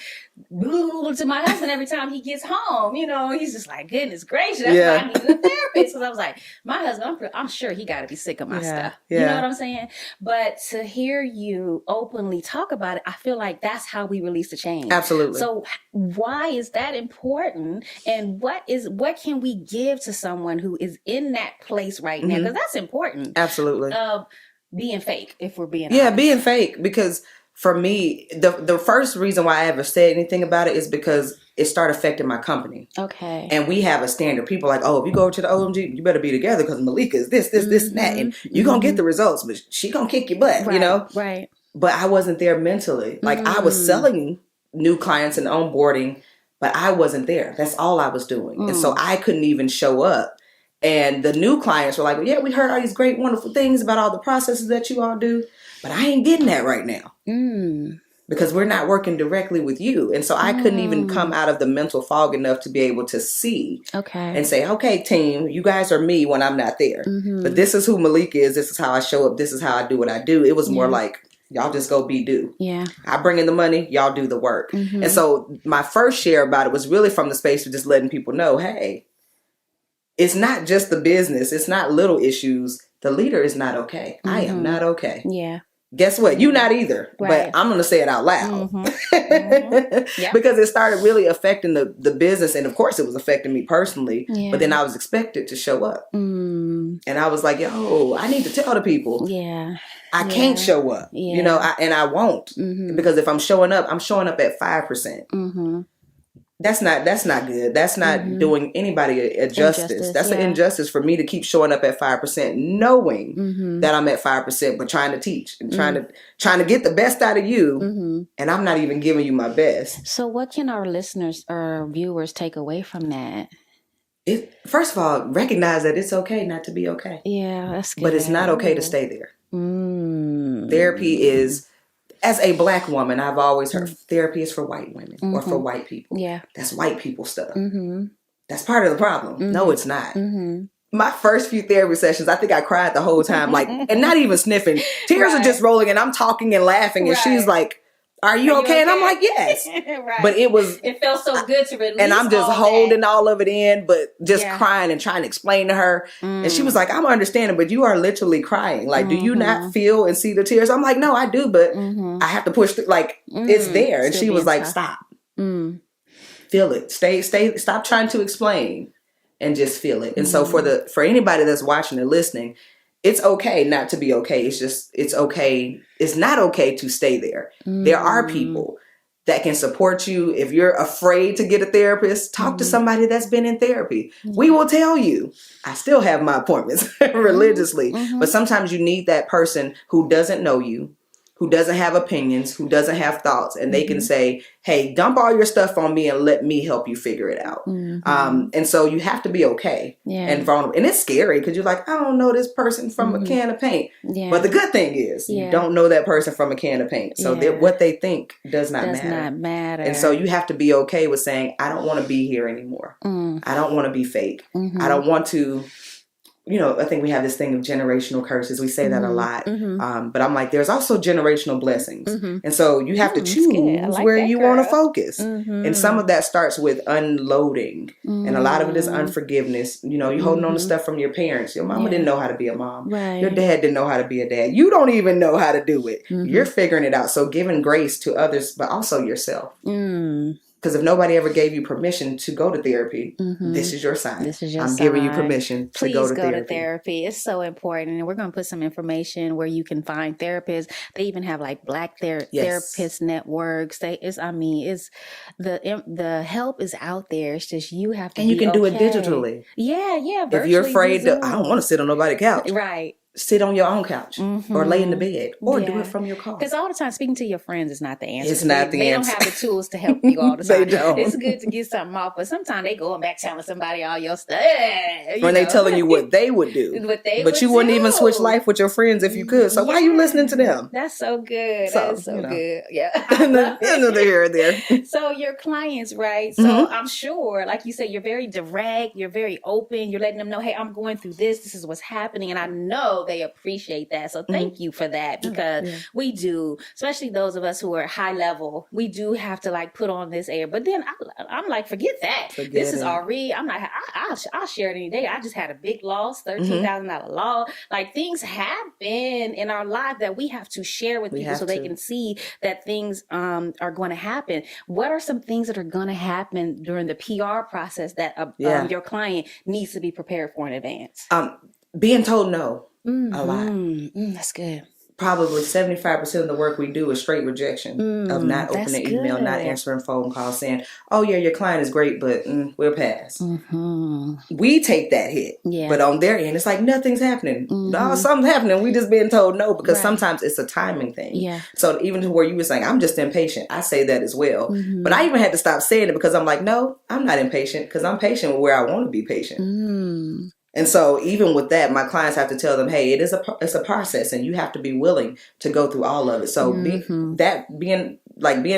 B: to my husband every time he gets home. You know, he's just like, goodness gracious, that's why I need a therapist. Because I was like, my husband, I'm sure he got to be sick of my stuff. You know what I'm saying? But to hear you openly talk about it, I feel like that's how we release the change.
A: Absolutely.
B: So why is that important? And what can we give to someone who is in that place right now? Because that's important.
A: Absolutely.
B: Being fake, if we're being honest.
A: Being fake. Because for me, the first reason why I ever said anything about it is because it started affecting my company.
B: Okay.
A: And we have a standard. People are like, oh, if you go over to the OMG, you better be together because Maleeka is this, and that. And you're going to get the results, but she going to kick your butt, you know?
B: Right.
A: But I wasn't there mentally. Like, I was selling new clients and onboarding, but I wasn't there. That's all I was doing. And so I couldn't even show up. And the new clients were like, well, yeah, we heard all these great, wonderful things about all the processes that you all do, but I ain't getting that right now because we're not working directly with you. And so I couldn't even come out of the mental fog enough to be able to see and say, okay, team, you guys are me when I'm not there. But this is who Maleeka is. This is how I show up. This is how I do what I do. It was more like, y'all just go be do.
B: Yeah.
A: I bring in the money. Y'all do the work. And so my first share about it was really from the space of just letting people know, hey, it's not just the business. It's not little issues. The leader is not okay. I am not okay.
B: Yeah.
A: Guess what? You not either.
B: Right.
A: But I'm going to say it out loud. Because it started really affecting the business. And of course, it was affecting me personally. Yeah. But then I was expected to show up. And I was like, yo, I need to tell the people.
B: Yeah.
A: I can't show up. You know, and I won't. Because if I'm showing up at 5%. That's not good. That's not doing anybody a justice. That's an injustice for me to keep showing up at 5%, knowing that I'm at 5%, but trying to teach and trying to get the best out of you, and I'm not even giving you my best.
B: So, what can our listeners or viewers take away from that?
A: First of all, recognize that it's okay not to be okay.
B: Yeah, that's good.
A: But it's not okay to stay there. Therapy is. As a Black woman, I've always heard therapy is for white women or for white people. Yeah. That's white people stuff. That's part of the problem. No, it's not. My first few therapy sessions, I think I cried the whole time, like, and not even sniffing. Tears are just rolling and I'm talking and laughing. And she's like, are you okay? And I'm like, yes. But it
B: felt so good to release.
A: And I'm just holding all of it in, but just crying and trying to explain to her. And she was like, I'm understanding, but you are literally crying. Like, do you not feel and see the tears? I'm like, no, I do, but I have to push through. Like, it's there. And she was like, stop. Feel it. Stop trying to explain and just feel it. And so for anybody that's watching and listening, it's okay not to be okay. It's okay. It's not okay to stay there. There are people that can support you. If you're afraid to get a therapist, talk to somebody that's been in therapy. We will tell you. I still have my appointments religiously, but sometimes you need that person who doesn't know you, who doesn't have opinions, who doesn't have thoughts, and they can say, hey, dump all your stuff on me and let me help you figure it out. And so you have to be okay and vulnerable. And it's scary because you're like, I don't know this person from a can of paint. But the good thing is you don't know that person from a can of paint. So what they think does not matter. And so you have to be okay with saying, I don't want to be here anymore. I don't want to be fake. I don't want to... You know, I think we have this thing of generational curses. We say that a lot. But I'm like, there's also generational blessings. And so you have to choose where you want to focus. And some of that starts with unloading. And a lot of it is unforgiveness. You know, you're holding on to stuff from your parents. Your mama didn't know how to be a mom. Your dad didn't know how to be a dad. You don't even know how to do it. You're figuring it out. So giving grace to others, but also yourself. Because if nobody ever gave you permission to go to therapy, this is your sign. I'm giving you permission to go to therapy. Please go to therapy.
B: It's so important. And we're going to put some information where you can find therapists. They even have like Black therapist networks. The help is out there. It's just you have to.
A: And you can do it digitally.
B: Yeah.
A: If you're afraid I don't want to sit on nobody's couch.
B: Right.
A: Sit on your own couch or lay in the bed or do it from your car.
B: Because all the time, speaking to your friends is not the answer.
A: It's not the answer.
B: They don't have the tools to help you all the time.
A: They don't.
B: It's good to get something off, but sometimes they going back telling somebody all your stuff.
A: When they telling you what they would do. But you wouldn't even switch life with your friends if you could. So why are you listening to them?
B: That's so good. That's so good. Yeah.
A: Another here or there.
B: So your clients, right? So I'm sure, like you said, you're very direct. You're very open. You're letting them know, hey, I'm going through this. This is what's happening. And I know they appreciate that. So thank you for that, because we do, especially those of us who are high level, we do have to like put on this air. But then I'm like, forget that. This is Ari. I'm like, I'll share it any day. I just had a big loss, $13,000 loss. Like, things happen in our life that we have to share with people so they can see that things are going to happen. What are some things that are going to happen during the PR process that your client needs to be prepared for in advance?
A: Being told no a lot.
B: That's good.
A: Probably 75% of the work we do is straight rejection of not opening email, not answering phone calls, saying, oh yeah, your client is great, but we'll pass. We take that hit. But on their end, it's like nothing's happening. No, something's happening. We just being told no, because sometimes it's a timing thing. So even to where you were saying, I'm just impatient. I say that as well. But I even had to stop saying it, because I'm like, no, I'm not impatient, because I'm patient with where I want to be patient. And so even with that, my clients have to tell them, hey, it's a process, and you have to be willing to go through all of it. So being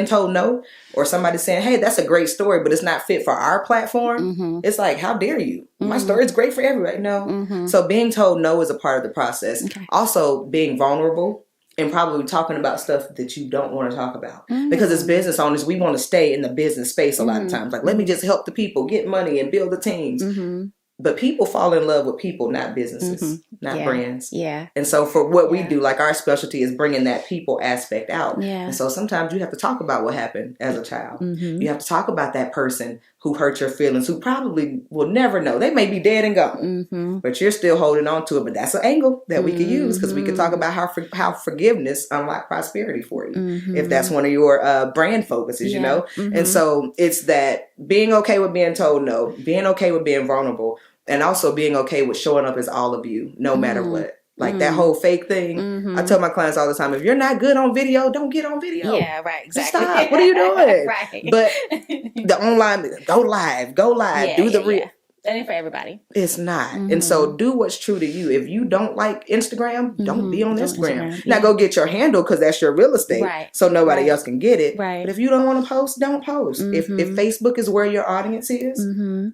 A: told no, or somebody saying, hey, that's a great story, but it's not fit for our platform. It's like, how dare you? My story is great for everybody. No. So being told no is a part of the process. Also being vulnerable and probably talking about stuff that you don't want to talk about. Because as business owners, we want to stay in the business space a lot of times. Like, let me just help the people get money and build the teams. But people fall in love with people, not businesses, not brands. And so for what we do, like, our specialty is bringing that people aspect out. And so sometimes you have to talk about what happened as a child. You have to talk about that person who hurt your feelings, who probably will never know. They may be dead and gone, but you're still holding on to it. But that's an angle that we could use, because we could talk about how forgiveness unlock prosperity for you, if that's one of your brand focuses, you know? And so it's that being okay with being told no, being okay with being vulnerable, and also being okay with showing up as all of you, no matter what. Like that whole fake thing. I tell my clients all the time, if you're not good on video, don't get on video.
B: Yeah, right. Exactly.
A: Just stop. What are you doing?
B: Right.
A: But the online, go live, do the real.
B: That ain't for everybody.
A: It's not. And so do what's true to you. If you don't like Instagram, don't be on Instagram. Now go get your handle, because that's your real estate. So nobody else can get it. But if you don't want to post, don't post. If Facebook is where your audience is,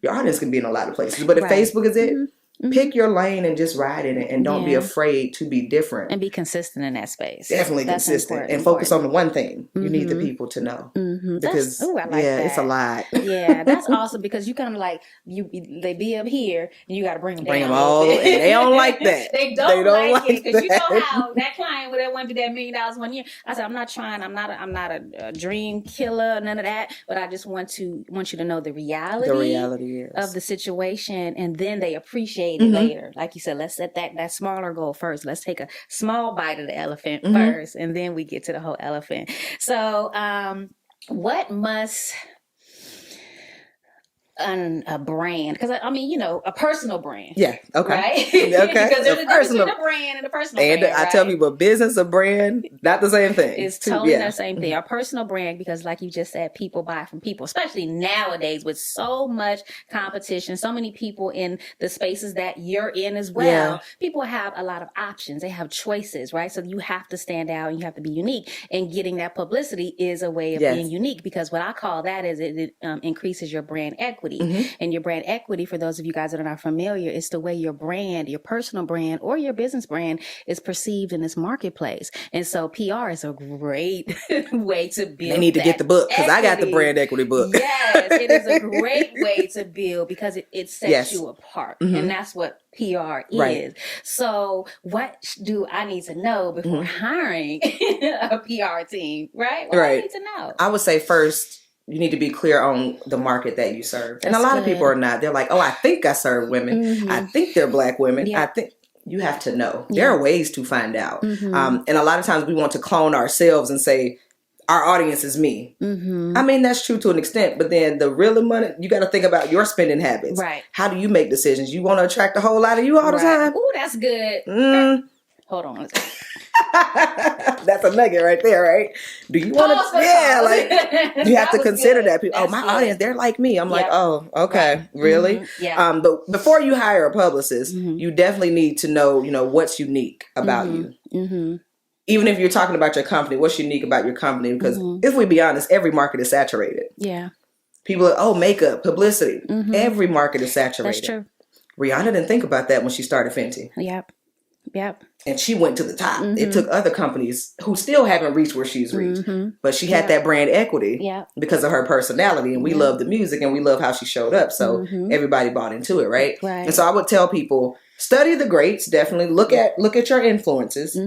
A: your audience can be in a lot of places. But if Facebook is it, pick your lane and just ride in it, and don't be afraid to be different.
B: And be consistent in that space.
A: Definitely
B: That's
A: consistent. And focus on the one thing. You need the people to know. Because
B: I like that.
A: It's a lot.
B: That's awesome, because you kind of like, they be up here and you got to bring them down.
A: All and they don't like that.
B: They don't like it, because you know how that client would have wanted to do that $1 million 1 year. I said, I'm not a dream killer, none of that, but I just want you to know the reality of the situation, and then they appreciate it later. Like you said, let's set that smaller goal first. Let's take a small bite of the elephant first, and then we get to the whole elephant. So what must a brand, because I mean, a personal brand.
A: Yeah. Okay.
B: Right?
A: Okay.
B: Because there's a difference between a brand and a personal brand. And
A: I tell people, business, a brand, not the same thing.
B: It's totally the same thing. Our personal brand, because like you just said, people buy from people, especially nowadays with so much competition, so many people in the spaces that you're in as well. People have a lot of options. They have choices, right? So you have to stand out and you have to be unique. And getting that publicity is a way of being unique, because what I call that is it increases your brand equity. And your brand equity, for those of you guys that are not familiar, is the way your brand, your personal brand or your business brand, is perceived in this marketplace. And so PR is a great way to build. They
A: need to get the book, because I got the brand equity book.
B: Yes, it is a great way to build, because it sets you apart. And that's what PR is. So what do I need to know before hiring a PR team, right? What do I need to know?
A: I would say first, you need to be clear on the market that you serve. And a lot of people are not. They're like, oh, I think I serve women. I think they're Black women. I think you have to know. There are ways to find out. And a lot of times we want to clone ourselves and say, our audience is me. I mean, that's true to an extent, but then the real money, you got to think about your spending habits.
B: Right.
A: How do you make decisions? You want to attract a whole lot of you all the time?
B: Ooh, that's good. Hold on.
A: That's a nugget right there, right? Do you want to? Yeah, like you have to consider that. People, my audience, they're like me. I'm like, oh, okay, really?
B: Yeah.
A: But before you hire a publicist, you definitely need to know, what's unique about you. Even if you're talking about your company, what's unique about your company? Because if we be honest, every market is saturated.
B: Yeah.
A: People are, makeup, publicity. Every market is saturated.
B: That's true.
A: Rihanna didn't think about that when she started Fenty.
B: Yep. Yep.
A: And she went to the top. It took other companies who still haven't reached where she's reached. But she had that brand equity because of her personality. And we love the music and we love how she showed up. So everybody bought into it, right? And so I would tell people, study the greats, definitely. Look at your influences.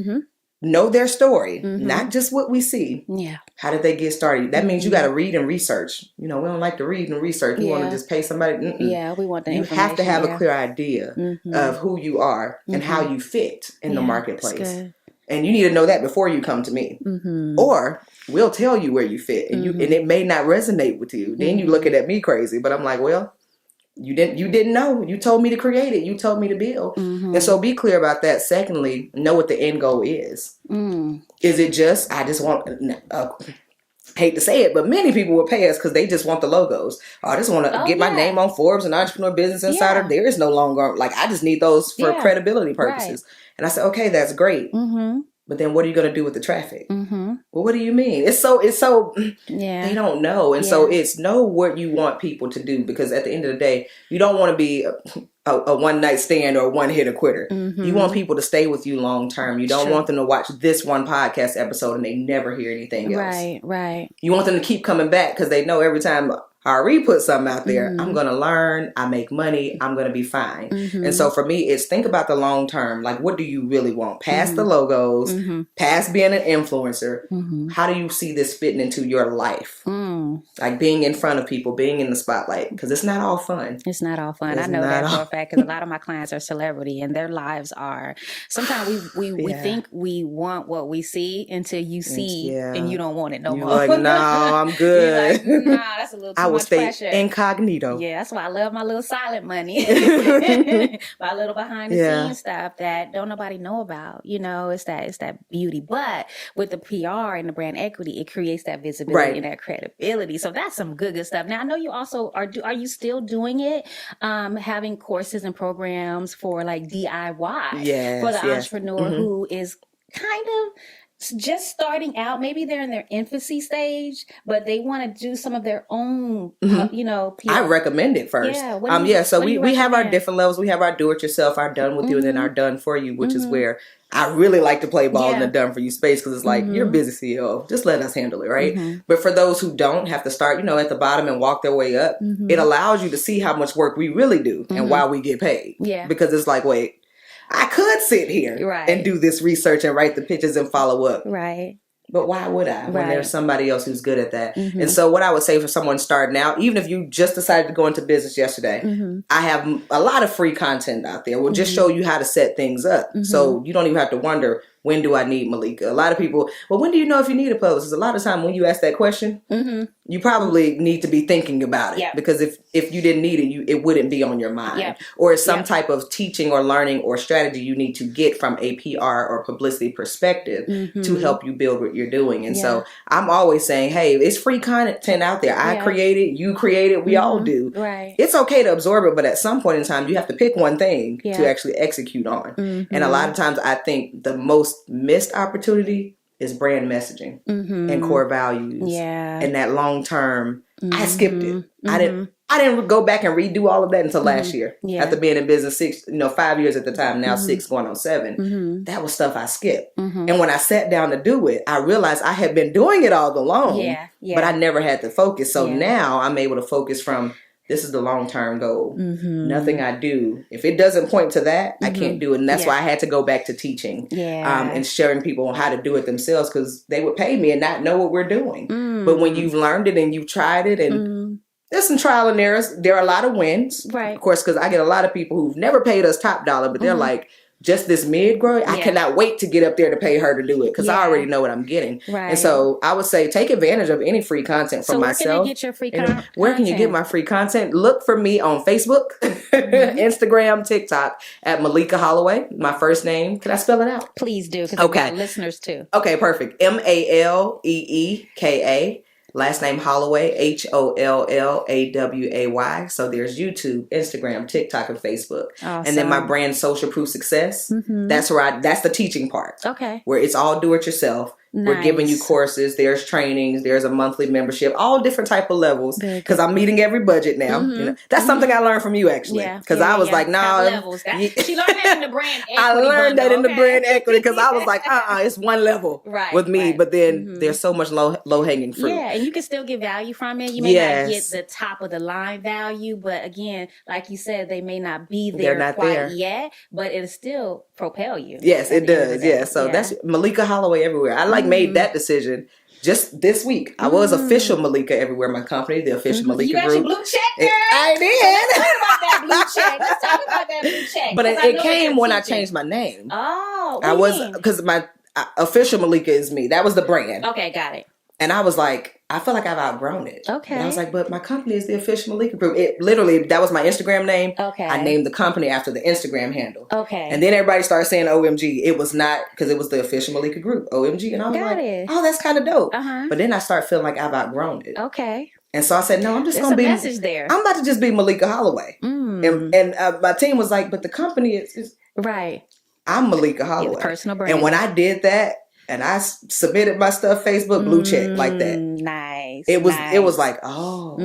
A: Know their story, not just what we see. Yeah. How did they get started? That means you got to read and research. You know, we don't like to read and research. We want to just pay somebody.
B: Yeah, we want the
A: information. You have to have a clear idea of who you are and how you fit in the marketplace. And you need to know that before you come to me. Or we'll tell you where you fit. And and it may not resonate with you. Then you looking at me crazy. But I'm like, well, you didn't know. You told me to create it. You told me to build. And so be clear about that. Secondly, know what the end goal is. Is it just, I just want, hate to say it, but many people will pay us because they just want the logos. Or I just want to get my name on Forbes and Entrepreneur Business Insider. There is no longer, like, I just need those for credibility purposes. And I said, okay, that's great. But then what are you going to do with the traffic? Well, what do you mean? It's so they don't know. And so it's know what you want people to do, because at the end of the day, you don't want to be a one night stand or a one hitter quitter. You want people to stay with you long term. You don't want them to watch this one podcast episode and they never hear anything else. Right. You want them to keep coming back because they know every time Ari put something out there, I'm going to learn, I make money, I'm going to be fine. And so for me, it's think about the long term. Like, what do you really want? Past the logos, past being an influencer, how do you see this fitting into your life? Like being in front of people, being in the spotlight, because it's not all fun.
B: It's not all fun. I know that for a fact, because a lot of my clients are celebrity and their lives are, sometimes we think we want what we see until you see and you don't want it no more.
A: Like, no, I'm good.
B: You're like, nah, that's a little too much pressure.
A: Incognito.
B: Yeah, that's why I love my little silent money. My little behind the scenes stuff that don't nobody know about. You know, it's that beauty. But with the PR and the brand equity, it creates that visibility and that credibility. So that's some good stuff. Now I know you also are you still doing it? Having courses and programs for like DIY for the entrepreneur who is kind of just starting out. Maybe they're in their infancy stage, but they want to do some of their own, you know, PR.
A: I recommend it first. So we have our different levels. We have our do-it-yourself, our done with you, and then our done for you, which is where I really like to play ball in the done for you space, because it's like, you're a busy CEO. Just let us handle it, right? But for those who don't, have to start, you know, at the bottom and walk their way up, it allows you to see how much work we really do and why we get paid. Because it's like, wait, I could sit here and do this research and write the pitches and follow up. But why would I when there's somebody else who's good at that? And so what I would say for someone starting out, even if you just decided to go into business yesterday, I have a lot of free content out there. We'll just show you how to set things up. So you don't even have to wonder, when do I need Maleeka? A lot of people, well, when do you know if you need a publicist? A lot of time when you ask that question, you probably need to be thinking about it. Because if you didn't need it, it wouldn't be on your mind. Or it's some type of teaching or learning or strategy you need to get from a PR or publicity perspective to help you build what you're doing. And so I'm always saying, hey, it's free content out there. I create it, you create it, we all do. It's okay to absorb it, but at some point in time, you have to pick one thing to actually execute on. And a lot of times I think the most missed opportunity is brand messaging and core values and that long term. I skipped it. I didn't go back and redo all of that until last year. After being in business 5 years at the time, now 6 going on 7. That was stuff I skipped. And when I sat down to do it, I realized I had been doing it all along, but I never had the focus. So now I'm able to focus from, this is the long-term goal. Nothing I do, if it doesn't point to that, I can't do it. And that's why I had to go back to teaching and showing people how to do it themselves, because they would pay me and not know what we're doing. But when you've learned it and you've tried it, and there's some trial and errors, there are a lot of wins. Of course, because I get a lot of people who've never paid us top dollar, but they're like, just this mid-growth, I cannot wait to get up there to pay her to do it, because I already know what I'm getting. And so I would say take advantage of any free content from myself.
B: Where can you get your free content?
A: Where can you get my free content? Look for me on Facebook, Instagram, TikTok at Maleeka Hollaway. My first name. Can I spell it out?
B: Please do, because I've got listeners too.
A: Okay, perfect. Maleeka. Last name Hollaway, Hollaway. So there's YouTube, Instagram, TikTok, and Facebook. Awesome. And then my brand, Social Proof Success. That's where that's the teaching part. Where it's all do it yourself. We're giving you
B: Nice.
A: courses. There's trainings. There's a monthly membership. All different type of levels.
B: Very good.
A: Because I'm meeting every budget now.
B: Mhm.
A: You know, that's something I learned from you actually.
B: Yeah.
A: Because
B: Yeah,
A: I was
B: yeah.
A: like,
B: Have
A: nah.
B: levels. She learned that in the brand equity
A: I learned that in the
B: bundle,
A: brand
B: okay?
A: equity because I was like, it's one level
B: Right,
A: with me.
B: right.
A: But then
B: Mhm.
A: there's so much low hanging fruit.
B: Yeah, and you can still get value from it. You may not get
A: Yes.
B: the top of the line value, but again, like you said, they may not be
A: They're
B: there
A: not
B: quite
A: there.
B: yet, but it'll still propel you.
A: Yes,
B: at
A: it
B: the end of
A: does.
B: the day.
A: Yeah. So that's Maleeka Hollaway everywhere. I made that decision just this week. I was official Maleeka everywhere. My company, the official Maleeka
B: You got
A: group.
B: your blue check, girl.
A: I
B: Let's
A: did.
B: talk about that blue check. Let's talk about that blue check.
A: But
B: 'cause I
A: it
B: know
A: came
B: what
A: when
B: you're
A: I
B: teaching.
A: changed my name.
B: Oh,
A: I was because my official Maleeka is me. That was the brand.
B: Okay, got it.
A: And I was like, I feel like I've outgrown it.
B: Okay.
A: And I was like, but my company is the official Maleeka group. It literally, that was my Instagram name.
B: Okay.
A: I named the company after the Instagram handle.
B: Okay.
A: And then everybody started saying OMG. It was not, because it was the official Maleeka group, OMG. And I was
B: Got
A: like,
B: it.
A: oh, that's kind of dope.
B: Uh-huh.
A: But then I started feeling like I've outgrown it.
B: Okay.
A: And so I said, no, I'm just
B: There's
A: going to
B: a
A: be,
B: message there.
A: I'm about to just be Maleeka Hollaway.
B: Mm.
A: And my team was like, but the company is
B: Right.
A: I'm Maleeka Hollaway.
B: Personal brand.
A: And when I did that, and I submitted my stuff, Facebook blue check like that.
B: Nice.
A: It was
B: nice.
A: like, oh,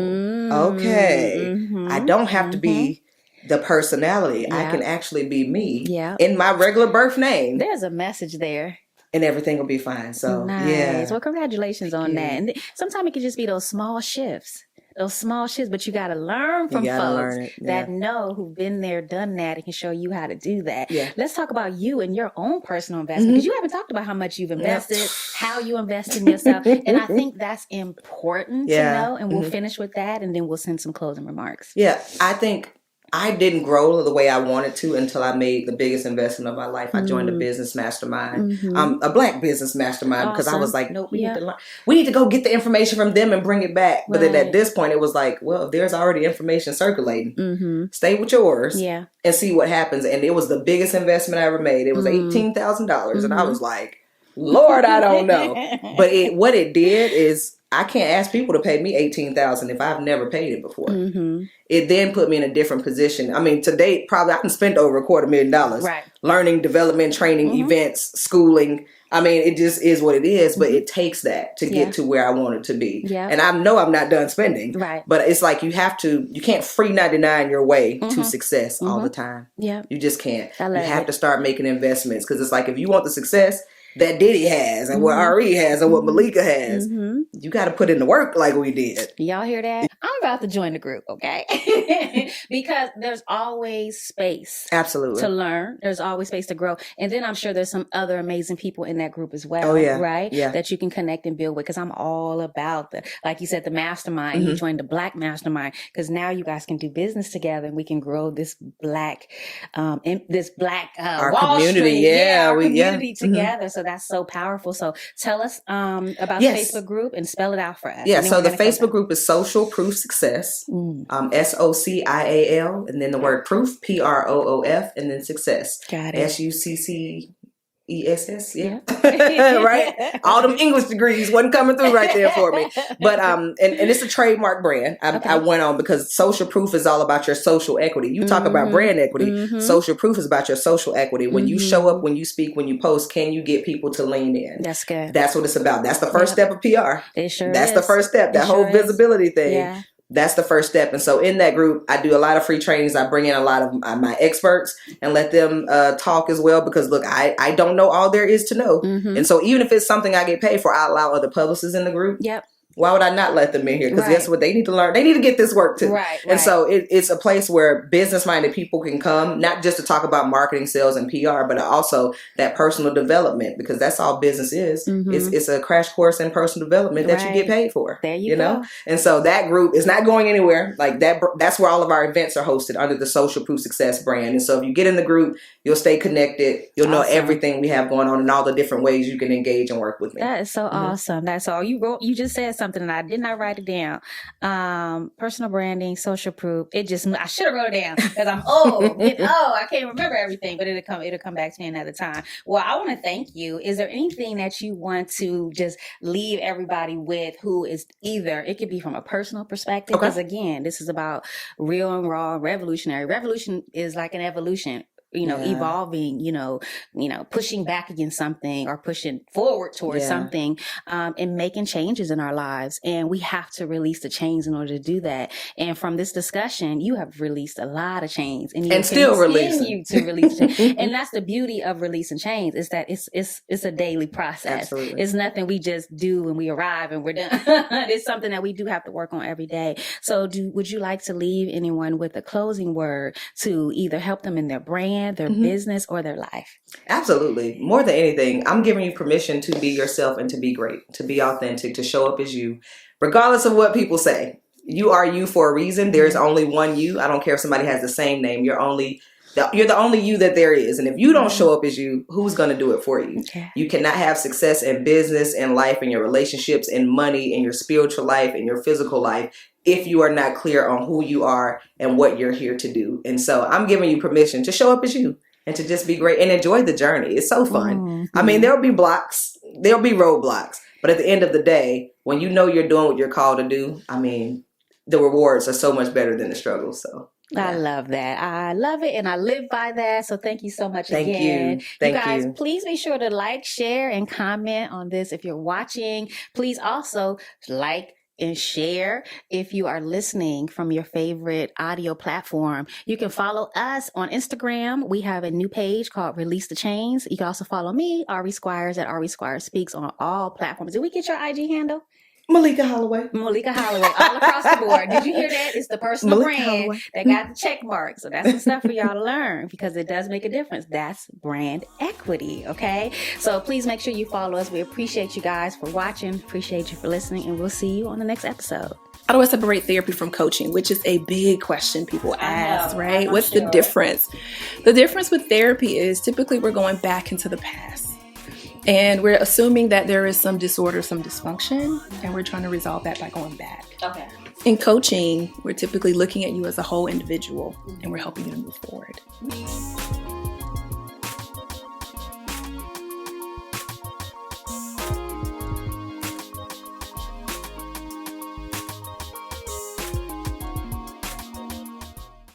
A: okay. I don't have to be the personality. I can actually be me in my regular birth name.
B: There's a message there.
A: And everything will be fine. So,
B: nice.
A: yeah.
B: Well, congratulations on that. And sometimes it can just be those small shifts. But you got to learn from folks that know who've been there, done that, and can show you how to do that.
A: Yeah.
B: Let's talk about you and your own personal investment, because you haven't talked about how much you've invested, how you invest in yourself. And I think that's important to know. And we'll finish with that, and then we'll send some closing remarks.
A: Yeah, I think I didn't grow the way I wanted to until I made the biggest investment of my life. I joined a business mastermind, a Black business mastermind, because I was like, no, we need to learn. We need to go get the information from them and bring it back. But then at this point, it was like, well, if there's already information circulating, stay with yours and see what happens. And it was the biggest investment I ever made. It was $18,000. And I was like, Lord, I don't know. But what it did is, I can't ask people to pay me $18,000 if I've never paid it before. It then put me in a different position. I mean, to date, probably I can spend over $250,000 learning, development, training, events, schooling. I mean, it just is what it is, but it takes that to get to where I want it to be. And I know I'm not done spending, but it's like you can't free 99 your way to success all the time. You just can't. You have to start making investments, because it's like, if you want the success that Diddy has and what Ari has and what Maleeka has, you got to put in the work like we did.
B: Y'all hear that? I'm about to join the group, okay? Because there's always space.
A: Absolutely.
B: To learn. There's always space to grow. And then I'm sure there's some other amazing people in that group as well.
A: Oh, yeah.
B: Right?
A: Yeah.
B: That you can connect and build with. Because I'm all about like you said, the mastermind. You joined the Black mastermind. Because now you guys can do business together and we can grow this Black, our Wall
A: community.
B: Street.
A: Our
B: community together. So that's so powerful. So tell us about the Facebook group and spell it out for us.
A: Yeah, so the Facebook group is Social Proof Success, SOCIAL, and then the word proof, PROOF, and then success.
B: Got it.
A: SUCCESS, right? All them English degrees wasn't coming through right there for me. But and it's a trademark brand. I went on because social proof is all about your social equity. You talk about brand equity. Social proof is about your social equity. When you show up, when you speak, when you post, can you get people to lean in?
B: That's good.
A: That's what it's about. That's the first step of PR.
B: It sure
A: That's
B: is.
A: the first step. That whole visibility thing.
B: Yeah.
A: That's the first step. And so in that group, I do a lot of free trainings. I bring in a lot of my experts and let them talk as well. Because look, I don't know all there is to know. And so even if it's something I get paid for, I allow other publicists in the group. Why would I not let them in here? Because guess what? They need to learn. They need to get this work too. And so it's a place where business-minded people can come, not just to talk about marketing, sales, and PR, but also that personal development, because that's all business is. It's a crash course in personal development that you get paid for.
B: There you
A: know?
B: go.
A: And so that group is not going anywhere. Like that's where all of our events are hosted under the Social Proof Success brand. And so if you get in the group, you'll stay connected. You'll know everything we have going on and all the different ways you can engage and work with me.
B: That is so awesome. That's all you wrote. You just said something and I did not write it down. Personal branding, social proof. I should have wrote it down because I'm old. I can't remember everything, but it'll come back to me another time. Well, I want to thank you. Is there anything that you want to just leave everybody with who is it could be from a personal perspective, because again, this is about real and raw revolutionary. Revolution is like an evolution. evolving, pushing back against something or pushing forward towards something, and making changes in our lives. And we have to release the chains in order to do that. And from this discussion, you have released a lot of chains, and you
A: still
B: continue to release chains. And that's the beauty of releasing chains, is that it's a daily process.
A: Absolutely.
B: It's nothing we just do when we arrive and we're done. It's something that we do have to work on every day. So would you like to leave anyone with a closing word to either help them in their brand, their business, or their life?
A: Absolutely. More than anything, I'm giving you permission to be yourself and to be great, to be authentic, to show up as you, regardless of what people say. You are you for a reason. There's only one you. I don't care if somebody has the same name. You're the only you that there is. And if you don't show up as you, who's going to do it for you?
B: Okay.
A: You cannot have success in business, in life, in your relationships, in money, in your spiritual life, in your physical life, if you are not clear on who you are and what you're here to do. And so I'm giving you permission to show up as you and to just be great and enjoy the journey. It's so fun.
B: Mm-hmm.
A: I mean, there'll be blocks, there'll be roadblocks, but at the end of the day, when you know you're doing what you're called to do, I mean, the rewards are so much better than the struggle. So yeah.
B: I love that. I love it. And I live by that. So thank you so much
A: Thank
B: again.
A: you. Thank
B: you guys,
A: you.
B: Please be sure to like, share, and comment on this. If you're watching, please also like and share. If you are listening from your favorite audio platform, you can follow us on Instagram. We have a new page called Release the Chains. You can also follow me, Ari Squires, at Ari Squires Speaks on all platforms. Did we get your IG handle?
A: Maleeka Hollaway.
B: Maleeka Hollaway, all across the board. Did you hear that? It's the personal
A: Maleeka
B: brand
A: Hollaway.
B: that got the check mark. So that's some stuff for y'all to learn, because it does make a difference. That's brand equity, okay? So please make sure you follow us. We appreciate you guys for watching, appreciate you for listening, and we'll see you on the next episode.
D: How do I separate therapy from coaching? Which is a big question people ask, right? What's the difference? The difference with therapy is typically we're going back into the past. And we're assuming that there is some disorder, some dysfunction, and we're trying to resolve that by going back.
B: Okay.
D: In coaching, we're typically looking at you as a whole individual, and we're helping you to move forward.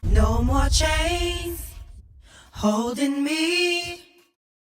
C: No more chains holding me.